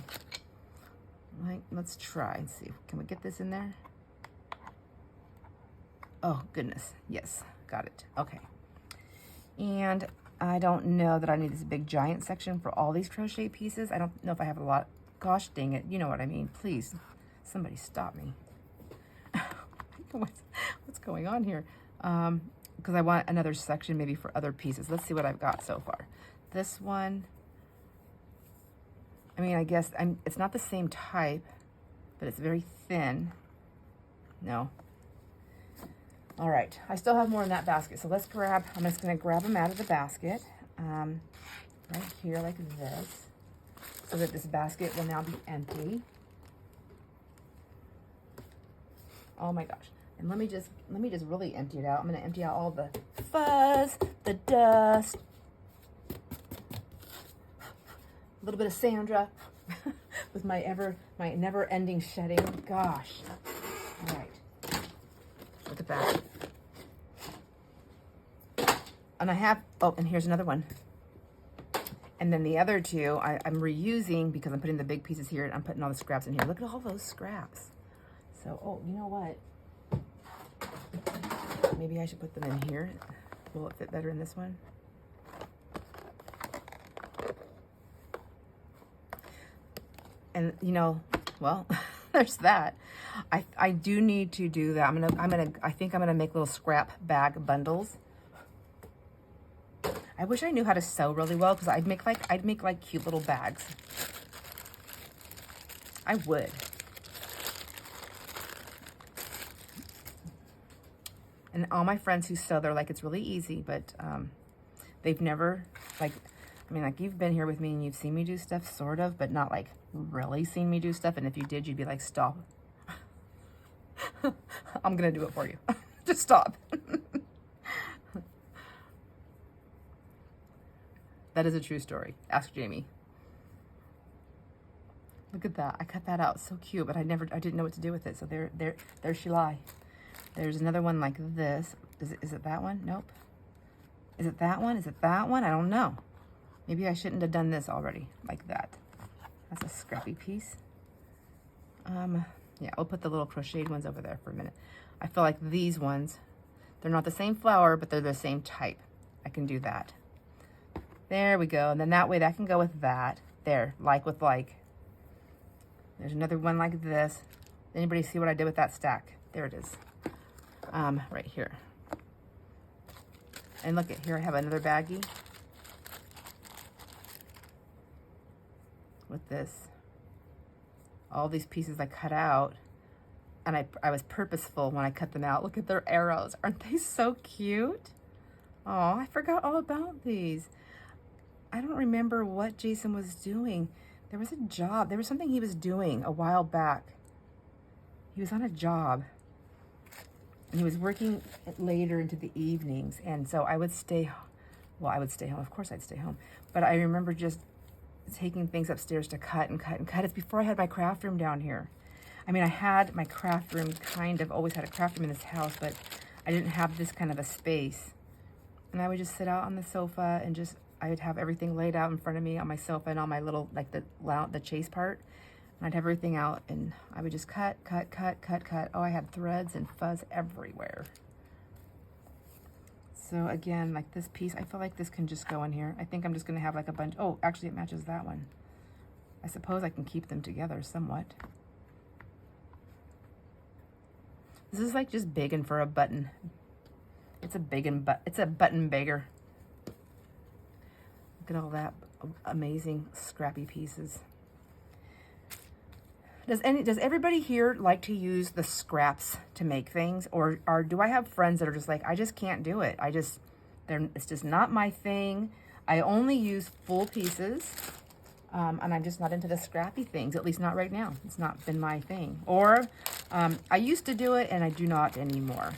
Right, let's try and see. Can we get this in there? Oh, goodness. Yes, got it. Okay. And I don't know that I need this big giant section for all these crochet pieces. I don't know if I have a lot. Gosh dang it. You know what I mean. Please, somebody stop me. What's going on here? Because I want another section maybe for other pieces. Let's see what I've got so far. This one. I mean, I guess it's not the same type, but it's very thin. No. All right, I still have more in that basket. So let's I'm just gonna grab them out of the basket, right here like this, so that this basket will now be empty. Oh my gosh. And let me just really empty it out. I'm gonna empty out all the fuzz, the dust, a little bit of Sandra with my never-ending shedding. Gosh. All right. Look at that. And I have, oh, and here's another one. And then the other 2, I'm reusing because I'm putting the big pieces here and I'm putting all the scraps in here. Look at all those scraps. So, oh, you know what? Maybe I should put them in here. Will it fit better in this one? And you know, well, there's that. I do need to do that. I think I'm gonna make little scrap bag bundles. I wish I knew how to sew really well, because I'd make like cute little bags. I would. And all my friends who sew, they're like, it's really easy, but they've never, like, I mean, like, you've been here with me and you've seen me do stuff, sort of, but not like really seen me do stuff. And if you did, you'd be like, stop. I'm gonna do it for you. Just stop. That is a true story. Ask Jamie. Look at that. I cut that out. So cute, but I didn't know what to do with it. So there she lie. There's another one like this. Is it that one? Nope. Is it that one? Is it that one? I don't know. Maybe I shouldn't have done this already, like that. That's a scrappy piece. Yeah, we'll put the little crocheted ones over there for a minute. I feel like these ones, they're not the same flower, but they're the same type. I can do that. There we go. And then that way that can go with that. There, like with like. There's another one like this. Anybody see what I did with that stack? There it is. Right here. And look at here, I have another baggie with this. All these pieces I cut out, and I was purposeful when I cut them out. Look at their arrows. Aren't they so cute? Oh, I forgot all about these. I don't remember what Jason was doing. There was a job. There was something he was doing a while back. He was on a job. And he was working later into the evenings. And so I would stay, well, I would stay home. Of course I'd stay home. But I remember just taking things upstairs to cut and cut and cut. It's before I had my craft room down here. I mean, I had my craft room, kind of, always had a craft room in this house, but I didn't have this kind of a space. And I would just sit out on the sofa and just, I would have everything laid out in front of me on my sofa and on my little, like the chase part. And I'd have everything out and I would just cut, cut, cut, cut, cut. Oh, I had threads and fuzz everywhere. So again, like this piece, I feel like this can just go in here. I think I'm just gonna have like a bunch. Oh, actually it matches that one. I suppose I can keep them together somewhat. This is like just begging for a button. It's a it's a button beggar. Look at all that amazing scrappy pieces. Does everybody here like to use the scraps to make things, or do I have friends that are just like, I just can't do it. It's just not my thing. I only use full pieces, and I'm just not into the scrappy things, at least not right now. It's not been my thing. Or I used to do it and I do not anymore.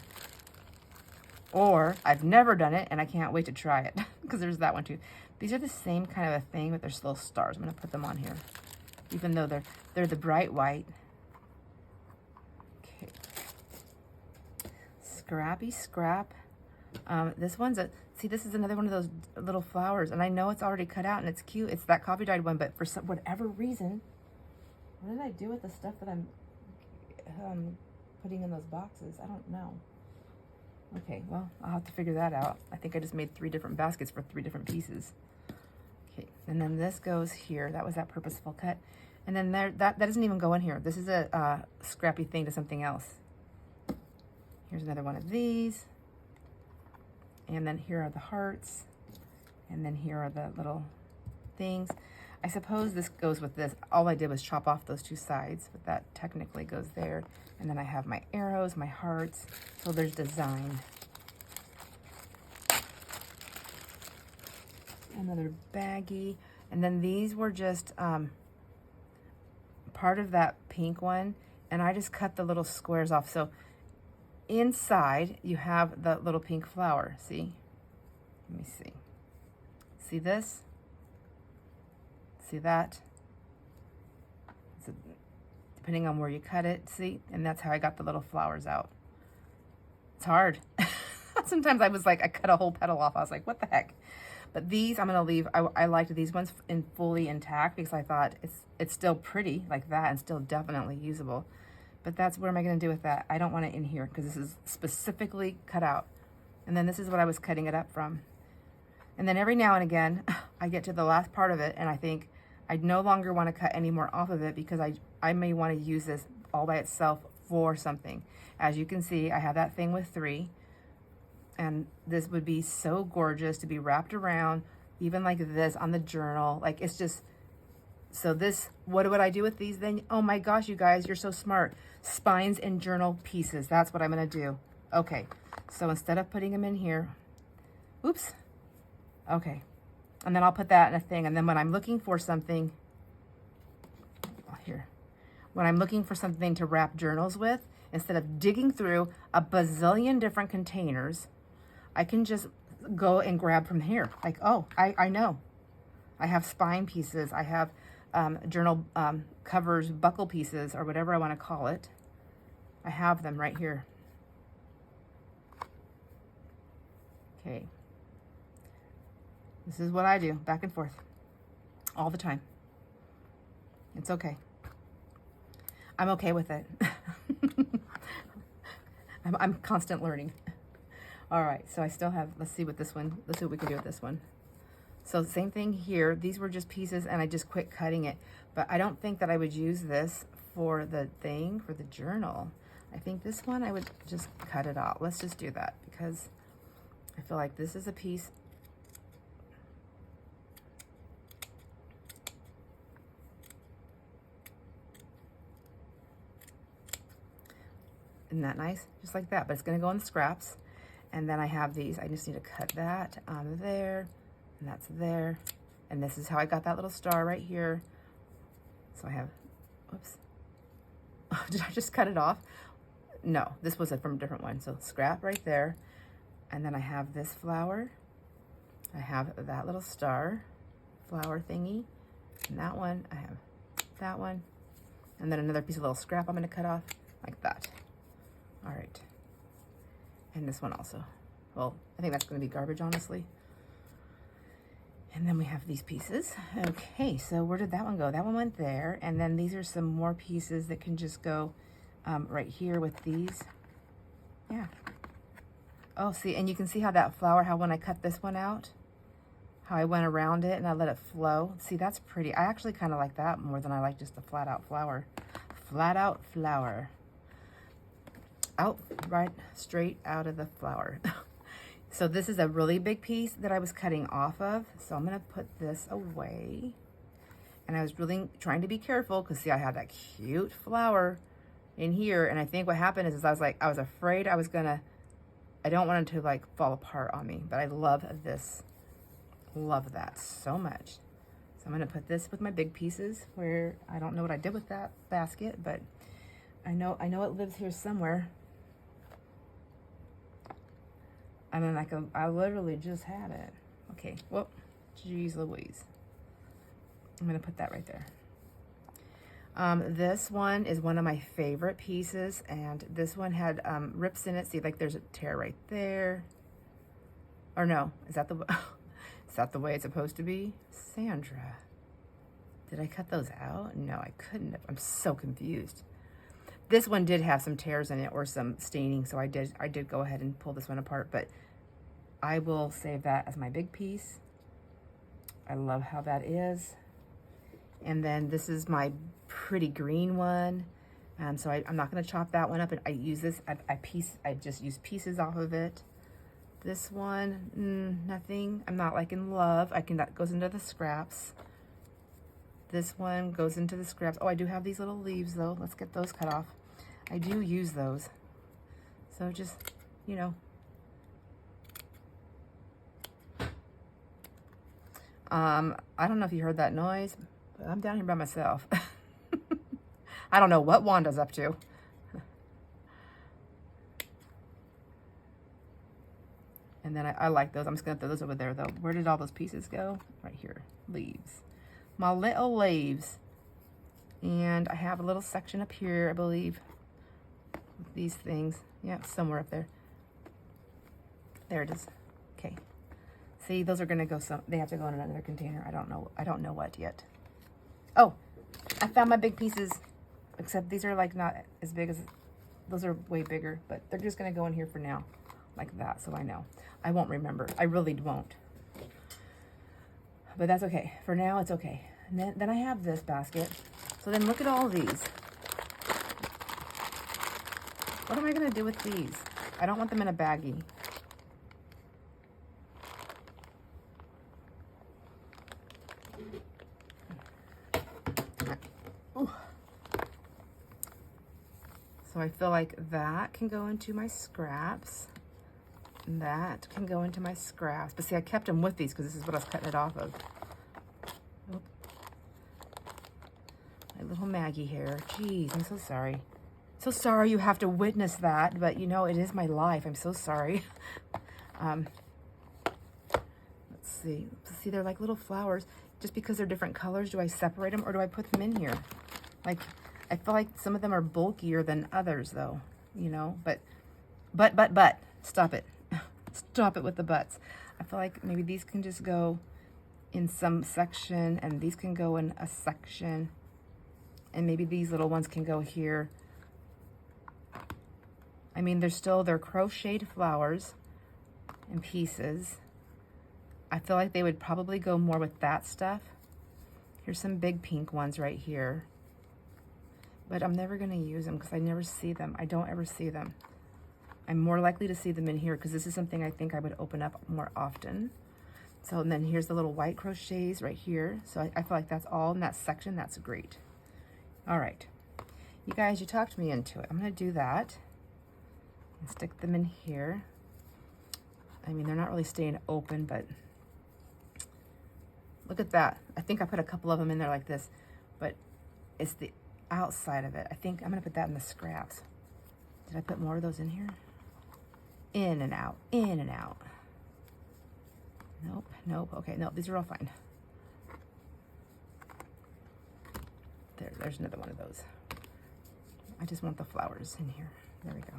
Or I've never done it and I can't wait to try it, because there's that one too. These are the same kind of a thing, but there's little stars. I'm gonna put them on here, even though they're the bright white. Okay. Scrappy scrap. This one's see, this is another one of those little flowers, and I know it's already cut out and it's cute. It's that coffee dyed one, but for whatever reason, what did I do with the stuff that I'm putting in those boxes? I don't know. Okay, well, I'll have to figure that out. I think I just made 3 different baskets for 3 different pieces. Okay, and then this goes here. That was that purposeful cut. And then there, that doesn't even go in here. This is a scrappy thing to something else. Here's another one of these. And then here are the hearts. And then here are the little things. I suppose this goes with this. All I did was chop off those 2 sides, but that technically goes there. And then I have my arrows, my hearts. So there's design. Another baggie. And then these were just part of that pink one, and I just cut the little squares off. So inside you have the little pink flower. See? Let me see. See this? See that? So depending on where you cut it, see? And that's how I got the little flowers out. It's hard. Sometimes I was like, I cut a whole petal off. I was like, what the heck? But these I'm gonna leave. I liked these ones in fully intact because I thought it's still pretty like that and still definitely usable. But that's what am I gonna do with that? I don't want it in here because this is specifically cut out. And then this is what I was cutting it up from. And then every now and again, I get to the last part of it and I think I no longer want to cut any more off of it because I may want to use this all by itself for something. As you can see, I have that thing with 3. And this would be so gorgeous to be wrapped around, even like this on the journal. Like it's just, so this, what would I do with these then? Oh my gosh, you guys, you're so smart. Spines and journal pieces, that's what I'm gonna do. Okay, so instead of putting them in here, oops, okay. And then I'll put that in a thing. And then when I'm looking for something, here, when I'm looking for something to wrap journals with, instead of digging through a bazillion different containers, I can just go and grab from here. Like, oh, I know. I have spine pieces. I have journal covers, buckle pieces, or whatever I want to call it. I have them right here. Okay. This is what I do, back and forth, all the time. It's okay. I'm okay with it. I'm constant learning. All right, so I still have, let's see what we can do with this one. So same thing here. These were just pieces and I just quit cutting it, but I don't think that I would use this for the journal. I think this one I would just cut it off. Let's just do that because I feel like this is a piece. Isn't that nice? Just like that, but it's gonna go in the scraps. And then I have these, I just need to cut that there, and that's there. And this is how I got that little star right here. So I have, whoops. Did I just cut it off? No, this was from a different one. So scrap right there. And then I have this flower. I have that little star flower thingy. And that one, I have that one. And then another piece of little scrap I'm gonna cut off like that. All right. And this one also. Well, I think that's going to be garbage, honestly. And then we have these pieces. Okay, so where did that one go? That one went there. And then these are some more pieces that can just go right here with these. Yeah. Oh, see, and you can see how that flower, how when I cut this one out, how I went around it and I let it flow. See, that's pretty. I actually kind of like that more than I like just the flat out flower. Flat out flower. Out, right, straight out of the flower. So this is a really big piece that I was cutting off of. So I'm gonna put this away. And I was really trying to be careful because see, I had that cute flower in here. And I think what happened is I was afraid I don't want it to like fall apart on me, but I love this. Love that so much. So I'm gonna put this with my big pieces where I don't know what I did with that basket, but I know it lives here somewhere. I mean, I literally just had it. Okay, well, geez Louise. I'm gonna put that right there. This one is one of my favorite pieces, and this one had rips in it. See, like there's a tear right there. Or no, is that the way it's supposed to be? Sandra, did I cut those out? No, I couldn't have. I'm so confused. This one did have some tears in it or some staining, so I did go ahead and pull this one apart, but I will save that as my big piece. I love how that is. And then this is my pretty green one. So I'm not gonna chop that one up, and I use this, I just use pieces off of it. This one, nothing, I'm not like in love. That goes into the scraps. This one goes into the scraps. Oh, I do have these little leaves though. Let's get those cut off. I do use those. So just, you know. I don't know if you heard that noise, but I'm down here by myself. I don't know what Wanda's up to. And then I like those. I'm just gonna throw those over there though. Where did all those pieces go? Right here, leaves. My little leaves. And I have a little section up here, I believe, with these things. Yeah, somewhere up there. There it is. Okay. See, those are gonna go they have to go in another container. I don't know what yet. Oh, I found my big pieces, except these are like not as big as, those are way bigger, but they're just gonna go in here for now, like that, so I know. I won't remember, I really won't. But that's okay, for now it's okay. And then I have this basket. So then look at all these. What am I gonna do with these? I don't want them in a baggie. Ooh. So I feel like that can go into my scraps. And that can go into my scraps. But see, I kept them with these because this is what I was cutting it off of. Oop. My little Maggie hair. Jeez, I'm so sorry. So sorry you have to witness that, but you know, it is my life. I'm so sorry. Let's see. See, they're like little flowers. Just because they're different colors, do I separate them or do I put them in here? Like, I feel like some of them are bulkier than others though, you know, but, stop it. Stop it with the buts. I feel like maybe these can just go in some section and these can go in a section. And maybe these little ones can go here. I mean, they're crocheted flowers in pieces. I feel like they would probably go more with that stuff. Here's some big pink ones right here. But I'm never gonna use them because I never see them. I don't ever see them. I'm more likely to see them in here because this is something I think I would open up more often. So, and then here's the little white crochets right here. So I feel like that's all in that section. That's great. All right, you guys, you talked me into it. I'm gonna do that and stick them in here. I mean, they're not really staying open, but look at that. I think I put a couple of them in there like this, but it's the outside of it. I think I'm gonna put that in the scraps. Did I put more of those in here? In and out, in and out. Nope, nope, okay, no, these are all fine. There's another one of those. I just want the flowers in here. There we go.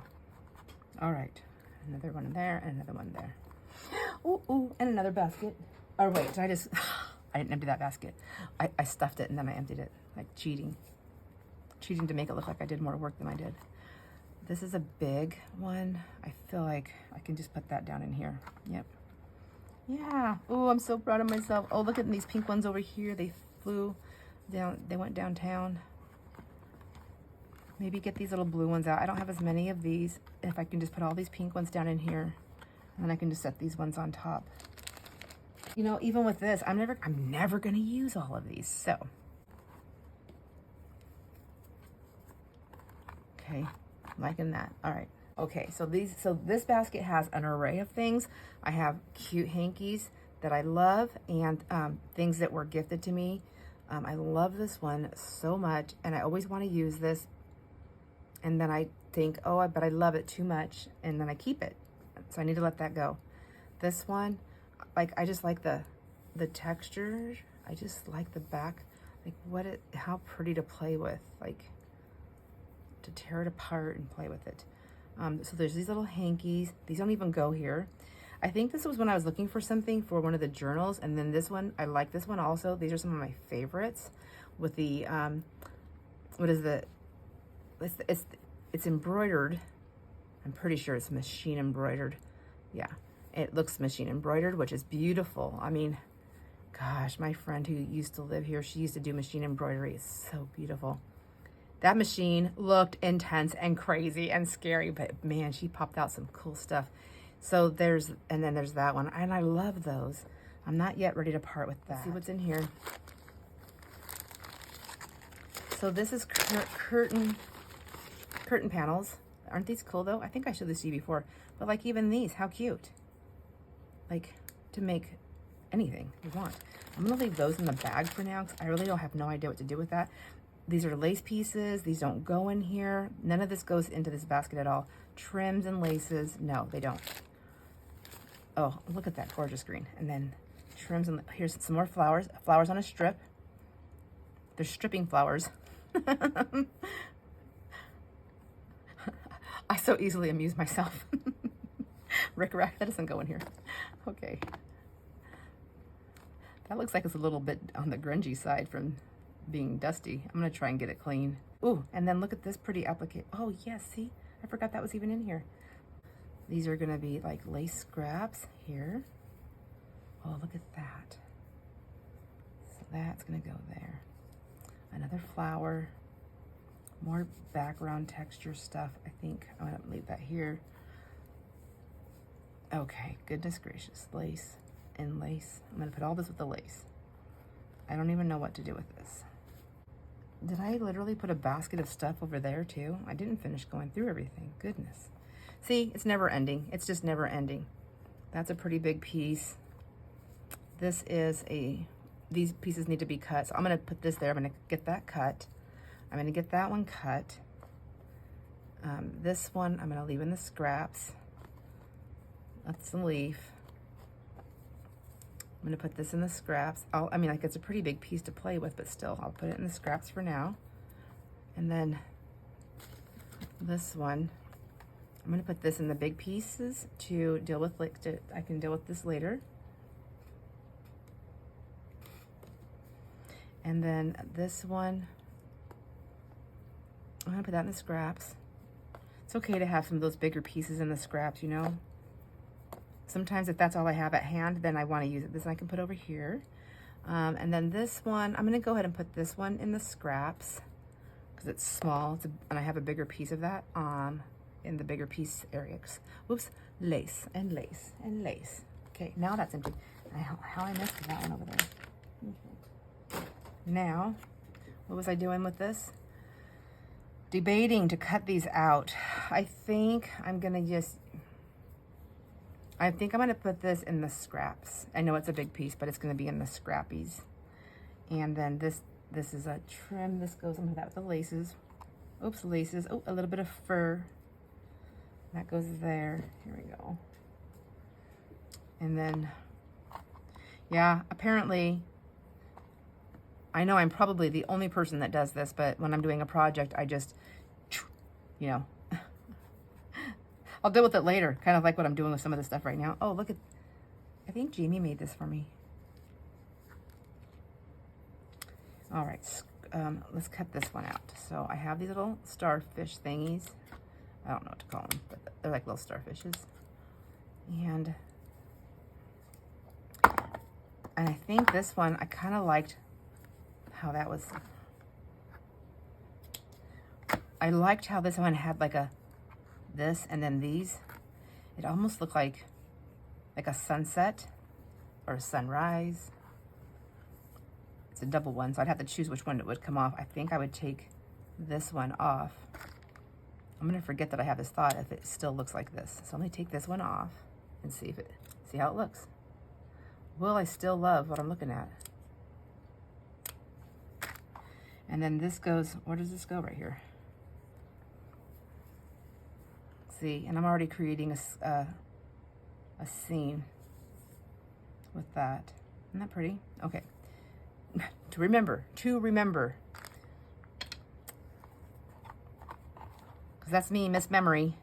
All right, another one in there and another one there. Ooh, ooh, and another basket. Or wait, I didn't empty that basket. I stuffed it and then I emptied it, like cheating. Cheating to make it look like I did more work than I did. This is a big one. I feel like I can just put that down in here. Yep. Yeah. Oh, I'm so proud of myself. Oh, look at these pink ones over here. They flew down, they went downtown. Maybe get these little blue ones out. I don't have as many of these. If I can just put all these pink ones down in here, and then I can just set these ones on top. You know, even with this, I'm never gonna use all of these, so. Okay, liking that. All right. Okay, so this basket has an array of things. I have cute hankies that I love and things that were gifted to me. I love this one so much and I always want to use this. And then I think, oh, but I love it too much. And then I keep it. So I need to let that go. This one, like, I just like the texture. I just like the back, like how pretty to play with, like to tear it apart and play with it. So there's these little hankies. These don't even go here. I think this was when I was looking for something for one of the journals. And then this one, I like this one also. These are some of my favorites with the, it's embroidered. I'm pretty sure it's machine embroidered. Yeah, it looks machine embroidered, which is beautiful. I mean, gosh, my friend who used to live here, she used to do machine embroidery. It's so beautiful. That machine looked intense and crazy and scary, but man, she popped out some cool stuff. So and then there's that one, and I love those. I'm not yet ready to part with that. Let's see what's in here. So this is curtain panels. Aren't these cool though? I think I showed this to you before, but like even these, how cute. Like to make anything you want. I'm gonna leave those in the bag for now because I really don't have no idea what to do with that. These are lace pieces. These don't go in here. None of this goes into this basket at all. Trims and laces, no, they don't. Oh, look at that gorgeous green. And then trims, and here's some more flowers. Flowers on a strip. They're stripping flowers. I so easily amuse myself. Rick Rack, that doesn't go in here. Okay. That looks like it's a little bit on the grungy side from being dusty. I'm gonna try and get it clean. Ooh, and then look at this pretty applique. Oh yes, see? I forgot that was even in here. These are gonna be like lace scraps here. Oh, look at that. So that's gonna go there. Another flower. More background texture stuff. I think I'm gonna leave that here. Okay, goodness gracious. Lace and lace. I'm gonna put all this with the lace. I don't even know what to do with this. Did I literally put a basket of stuff over there too? I didn't finish going through everything. Goodness. See, it's never ending. It's just never ending. That's a pretty big piece. This is these pieces need to be cut. So I'm gonna put this there. I'm gonna get that cut. I'm gonna get that one cut. This one I'm gonna leave in the scraps. That's the leaf. I'm gonna put this in the scraps. I mean, like, it's a pretty big piece to play with, but still, I'll put it in the scraps for now. And then this one, I'm gonna put this in the big pieces to deal with, I can deal with this later. And then this one, I'm gonna put that in the scraps. It's okay to have some of those bigger pieces in the scraps, you know? Sometimes if that's all I have at hand, then I want to use it. This I can put over here. And then this one, I'm going to go ahead and put this one in the scraps because it's small, and I have a bigger piece of that in the bigger piece areas. Whoops, lace and lace and lace. Okay, now that's empty. How I missed that one over there. Okay. Now, what was I doing with this? Debating to cut these out. I think I'm going to put this in the scraps. I know it's a big piece, but it's going to be in the scrappies. And then this is a trim. This goes into that with the laces. Oops, laces. Oh, a little bit of fur. That goes there. Here we go. And then, yeah, apparently, I know I'm probably the only person that does this, but when I'm doing a project, I just, you know, I'll deal with it later, kind of like what I'm doing with some of this stuff right now. Oh, look at, I think Jamie made this for me. All right, let's cut this one out. So I have these little starfish thingies. I don't know what to call them, but they're like little starfishes. And I think this one, I kind of liked how that was. I liked how this one had like this and then these. It almost looked like a sunset or a sunrise. It's a double one, so I'd have to choose which one it would come off. I think I would take this one off. I'm gonna forget that I have this thought if it still looks like this. So let me take this one off and see how it looks. Will I still love what I'm looking at? And then this goes, where does this go? Right here. See, and I'm already creating a scene with that. Isn't that pretty? Okay. To remember. Because that's me, Miss Memory.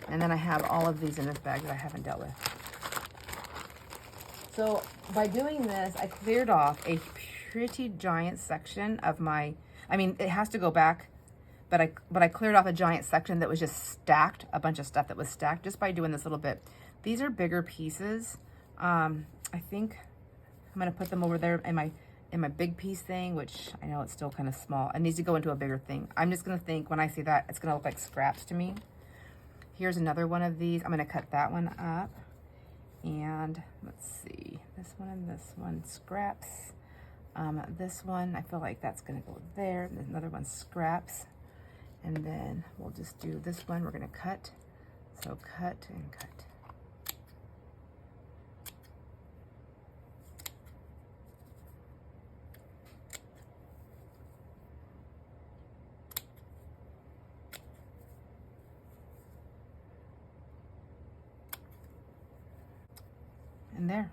And then I have all of these in this bag that I haven't dealt with. So by doing this, I cleared off a pretty giant section of my, I mean, it has to go back, but I cleared off a giant section that was just stacked, a bunch of stuff that was stacked just by doing this little bit. These are bigger pieces. I think I'm gonna put them over there in my big piece thing, which I know it's still kind of small. It needs to go into a bigger thing. I'm just gonna think when I see that, it's gonna look like scraps to me. Here's another one of these. I'm gonna cut that one up. And let's see, this one and this one, scraps. This one, I feel like that's gonna go there. And another one, scraps. And then we'll just do this one. We're gonna cut. So cut and cut. And there,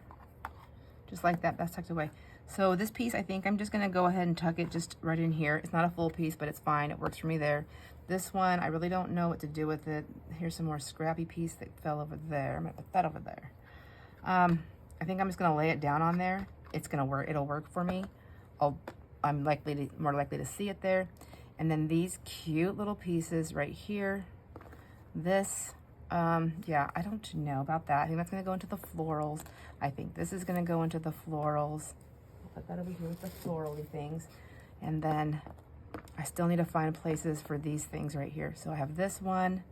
just like that, that's tucked away. So this piece, I think I'm just gonna go ahead and tuck it just right in here. It's not a full piece, but it's fine, it works for me there. This one, I really don't know what to do with it. Here's some more scrappy piece that fell over there. I'm gonna put that over there. I think I'm just gonna lay it down on there. It's gonna work, it'll work for me. I'm more likely to see it there. And then these cute little pieces right here. This, yeah, I don't know about that. I think that's gonna go into the florals. I think this is gonna go into the florals. I'll put that over here with the florally things. And then I still need to find places for these things right here. So I have this one,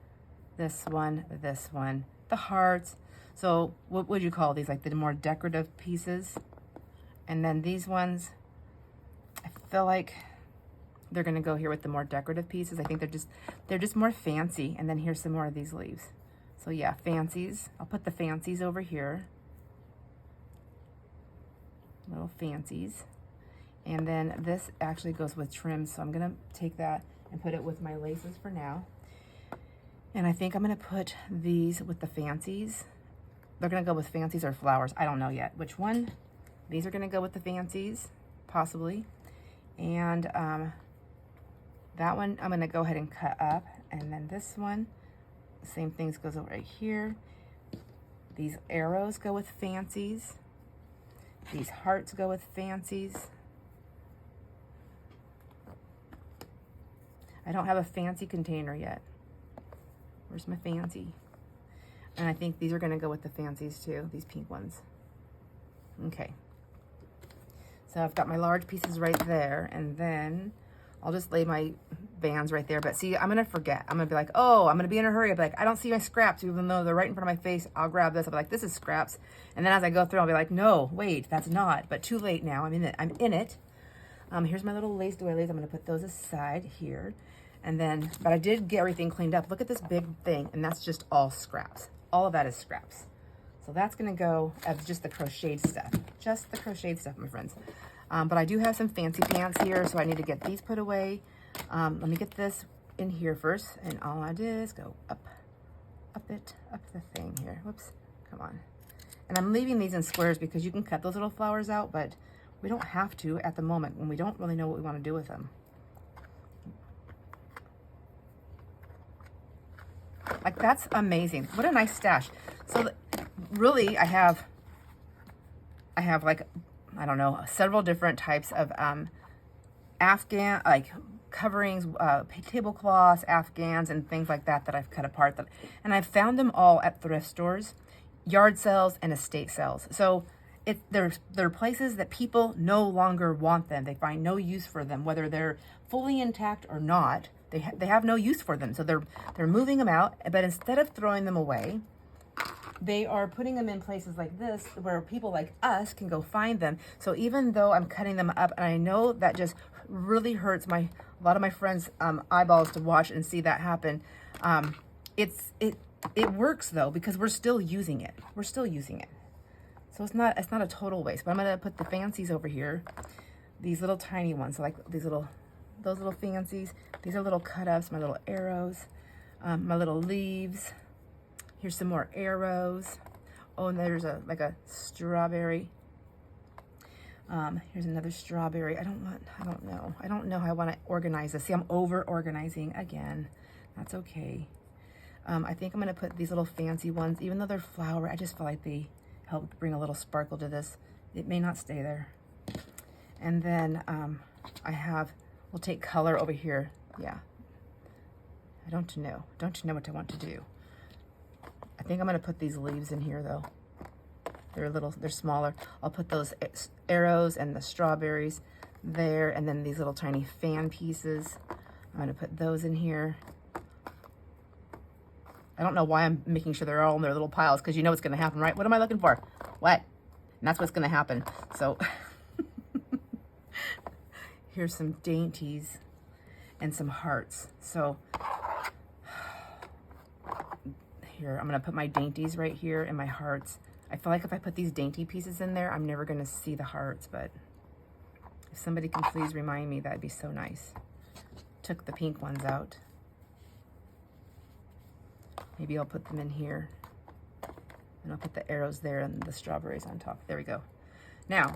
this one, this one, the hearts. So what would you call these? Like the more decorative pieces. And then these ones, I feel like they're gonna go here with the more decorative pieces. I think they're just more fancy. And then here's some more of these leaves. So yeah, fancies. I'll put the fancies over here. Little fancies. And then this actually goes with trim, so I'm gonna take that and put it with my laces for now. And I think I'm gonna put these with the fancies. They're gonna go with fancies or flowers. I don't know yet which one. These are gonna go with the fancies, possibly. And that one I'm gonna go ahead and cut up. And then this one, same things goes over right here. These arrows go with fancies. These hearts go with fancies. I don't have a fancy container yet. Where's my fancy? And I think these are gonna go with the fancies too, these pink ones. Okay. So I've got my large pieces right there, and then I'll just lay my bands right there. But see, I'm gonna forget. I'm gonna be like, oh, I'm gonna be in a hurry. I'll be like, I don't see my scraps, even though they're right in front of my face. I'll grab this. I'll be like, this is scraps. And then as I go through, I'll be like, no, wait, that's not. But too late now. I'm in it. I'm in it. Here's my little lace doilies. I'm gonna put those aside here. And then, but I did get everything cleaned up. Look at this big thing, and that's just all scraps. All of that is scraps. So that's gonna go as just the crocheted stuff. Just the crocheted stuff, my friends. But I do have some fancy pants here, so I need to get these put away. Let me get this in here first, and all I did is go up the thing here. Whoops, come on. And I'm leaving these in squares because you can cut those little flowers out, but we don't have to at the moment when we don't really know what we want to do with them. Like, that's amazing. What a nice stash. So really, I have like, I don't know, several different types of Afghan, like coverings, tablecloths, Afghans, and things like that that I've cut apart. And I've found them all at thrift stores, yard sales, and estate sales. So they're places that people no longer want them. They find no use for them, whether they're fully intact or not. They have no use for them. So they're moving them out, but instead of throwing them away, they are putting them in places like this where people like us can go find them. So even though I'm cutting them up, and I know that just really hurts a lot of my friends' eyeballs to watch and see that happen, it works though, because we're still using it. We're still using it. So it's not a total waste. But I'm gonna put the fancies over here, these little tiny ones, so like those little fancies. These are little cut-ups, my little arrows, my little leaves. Here's some more arrows. Oh, and there's like a strawberry. Here's another strawberry. I don't know how I want to organize this. See, I'm over-organizing again. That's okay. I think I'm going to put these little fancy ones, even though they're flower, I just feel like they help bring a little sparkle to this. It may not stay there. And then we'll take color over here. Yeah. Don't you know what I want to do? I think I'm going to put these leaves in here though. They're smaller. I'll put those arrows and the strawberries there, and then these little tiny fan pieces. I'm going to put those in here. I don't know why I'm making sure they're all in their little piles, because you know what's going to happen, right? What am I looking for? What? And that's what's going to happen. So here's some dainties and some hearts. So here, I'm going to put my dainties right here and my hearts. I feel like if I put these dainty pieces in there, I'm never going to see the hearts, but if somebody can please remind me, that'd be so nice. Took the pink ones out. Maybe I'll put them in here. And I'll put the arrows there and the strawberries on top. There we go. Now,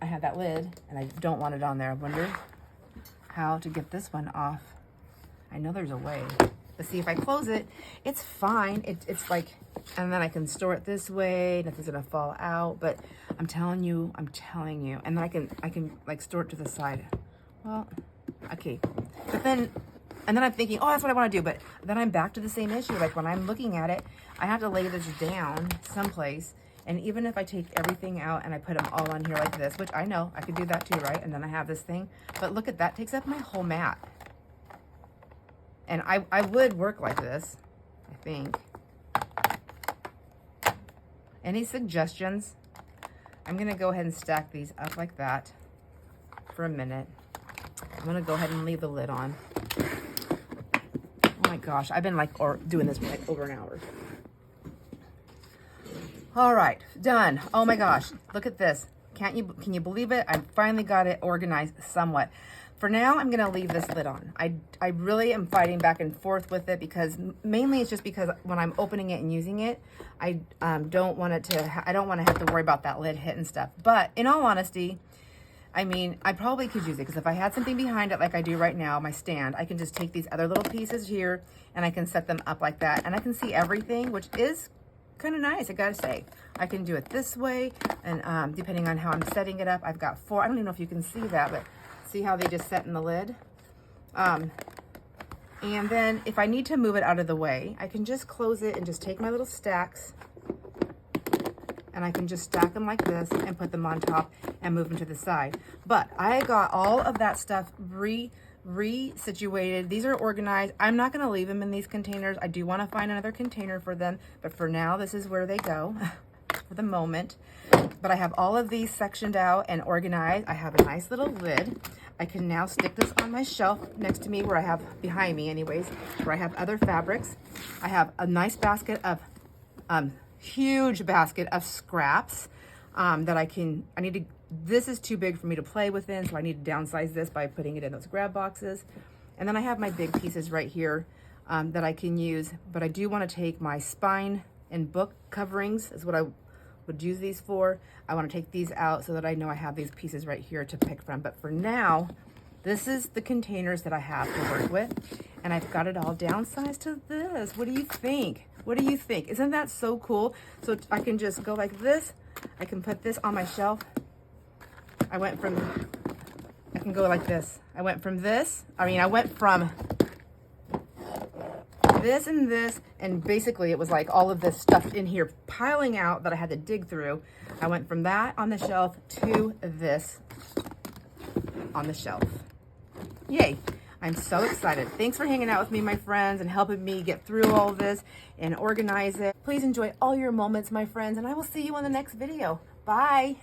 I have that lid, and I don't want it on there. I wonder how to get this one off. I know there's a way. But see, if I close it, it's fine. It's like, and then I can store it this way, nothing's gonna fall out. But I'm telling you. And then I can like store it to the side. Well, okay. But then, and then I'm thinking, oh, that's what I want to do. But then I'm back to the same issue. Like when I'm looking at it, I have to lay this down someplace. And even if I take everything out and I put them all on here like this, which I know I could do that too, right? And then I have this thing. But look at that, takes up my whole mat. And I would work like this, I think. Any suggestions? I'm gonna go ahead and stack these up like that for a minute. I'm gonna go ahead and leave the lid on. Oh my gosh, I've been like doing this for like over an hour. All right, done. Oh my gosh, look at this. can you believe it? I finally got it organized somewhat. For now, I'm gonna leave this lid on. I really am fighting back and forth with it because mainly it's just because when I'm opening it and using it, I don't want it to, I don't want to have to worry about that lid hitting stuff. But in all honesty, I mean, I probably could use it because if I had something behind it like I do right now, my stand, I can just take these other little pieces here and I can set them up like that. And I can see everything, which is kind of nice, I gotta say. I can do it this way, and depending on how I'm setting it up, I've got 4, I don't even know if you can see that, but see how they just set in the lid? And then if I need to move it out of the way, I can just close it and just take my little stacks, and I can just stack them like this and put them on top and move them to the side. But I got all of that stuff re-situated. These are organized. I'm not going to leave them in these containers. I do want to find another container for them, but for now, this is where they go for the moment. But I have all of these sectioned out and organized. I have a nice little lid. I can now stick this on my shelf next to me where I have, behind me anyways, where I have other fabrics. I have a nice basket of, huge basket of scraps that I need to, this is too big for me to play within, so I need to downsize this by putting it in those grab boxes. And then I have my big pieces right here that I can use, but I do want to take my spine and book coverings is what I would use these for. I want to take these out so that I know I have these pieces right here to pick from. But for now, this is the containers that I have to work with, and I've got it all downsized to this. What do you think? What do you think? Isn't that so cool? So I can just go like this. I can put this on my shelf. I can go like this. I went from this and this, and basically it was like all of this stuff in here piling out that I had to dig through. I went from that on the shelf to this on the shelf. Yay. I'm so excited. Thanks for hanging out with me, my friends, and helping me get through all this and organize it. Please enjoy all your moments, my friends, and I will see you on the next video. Bye.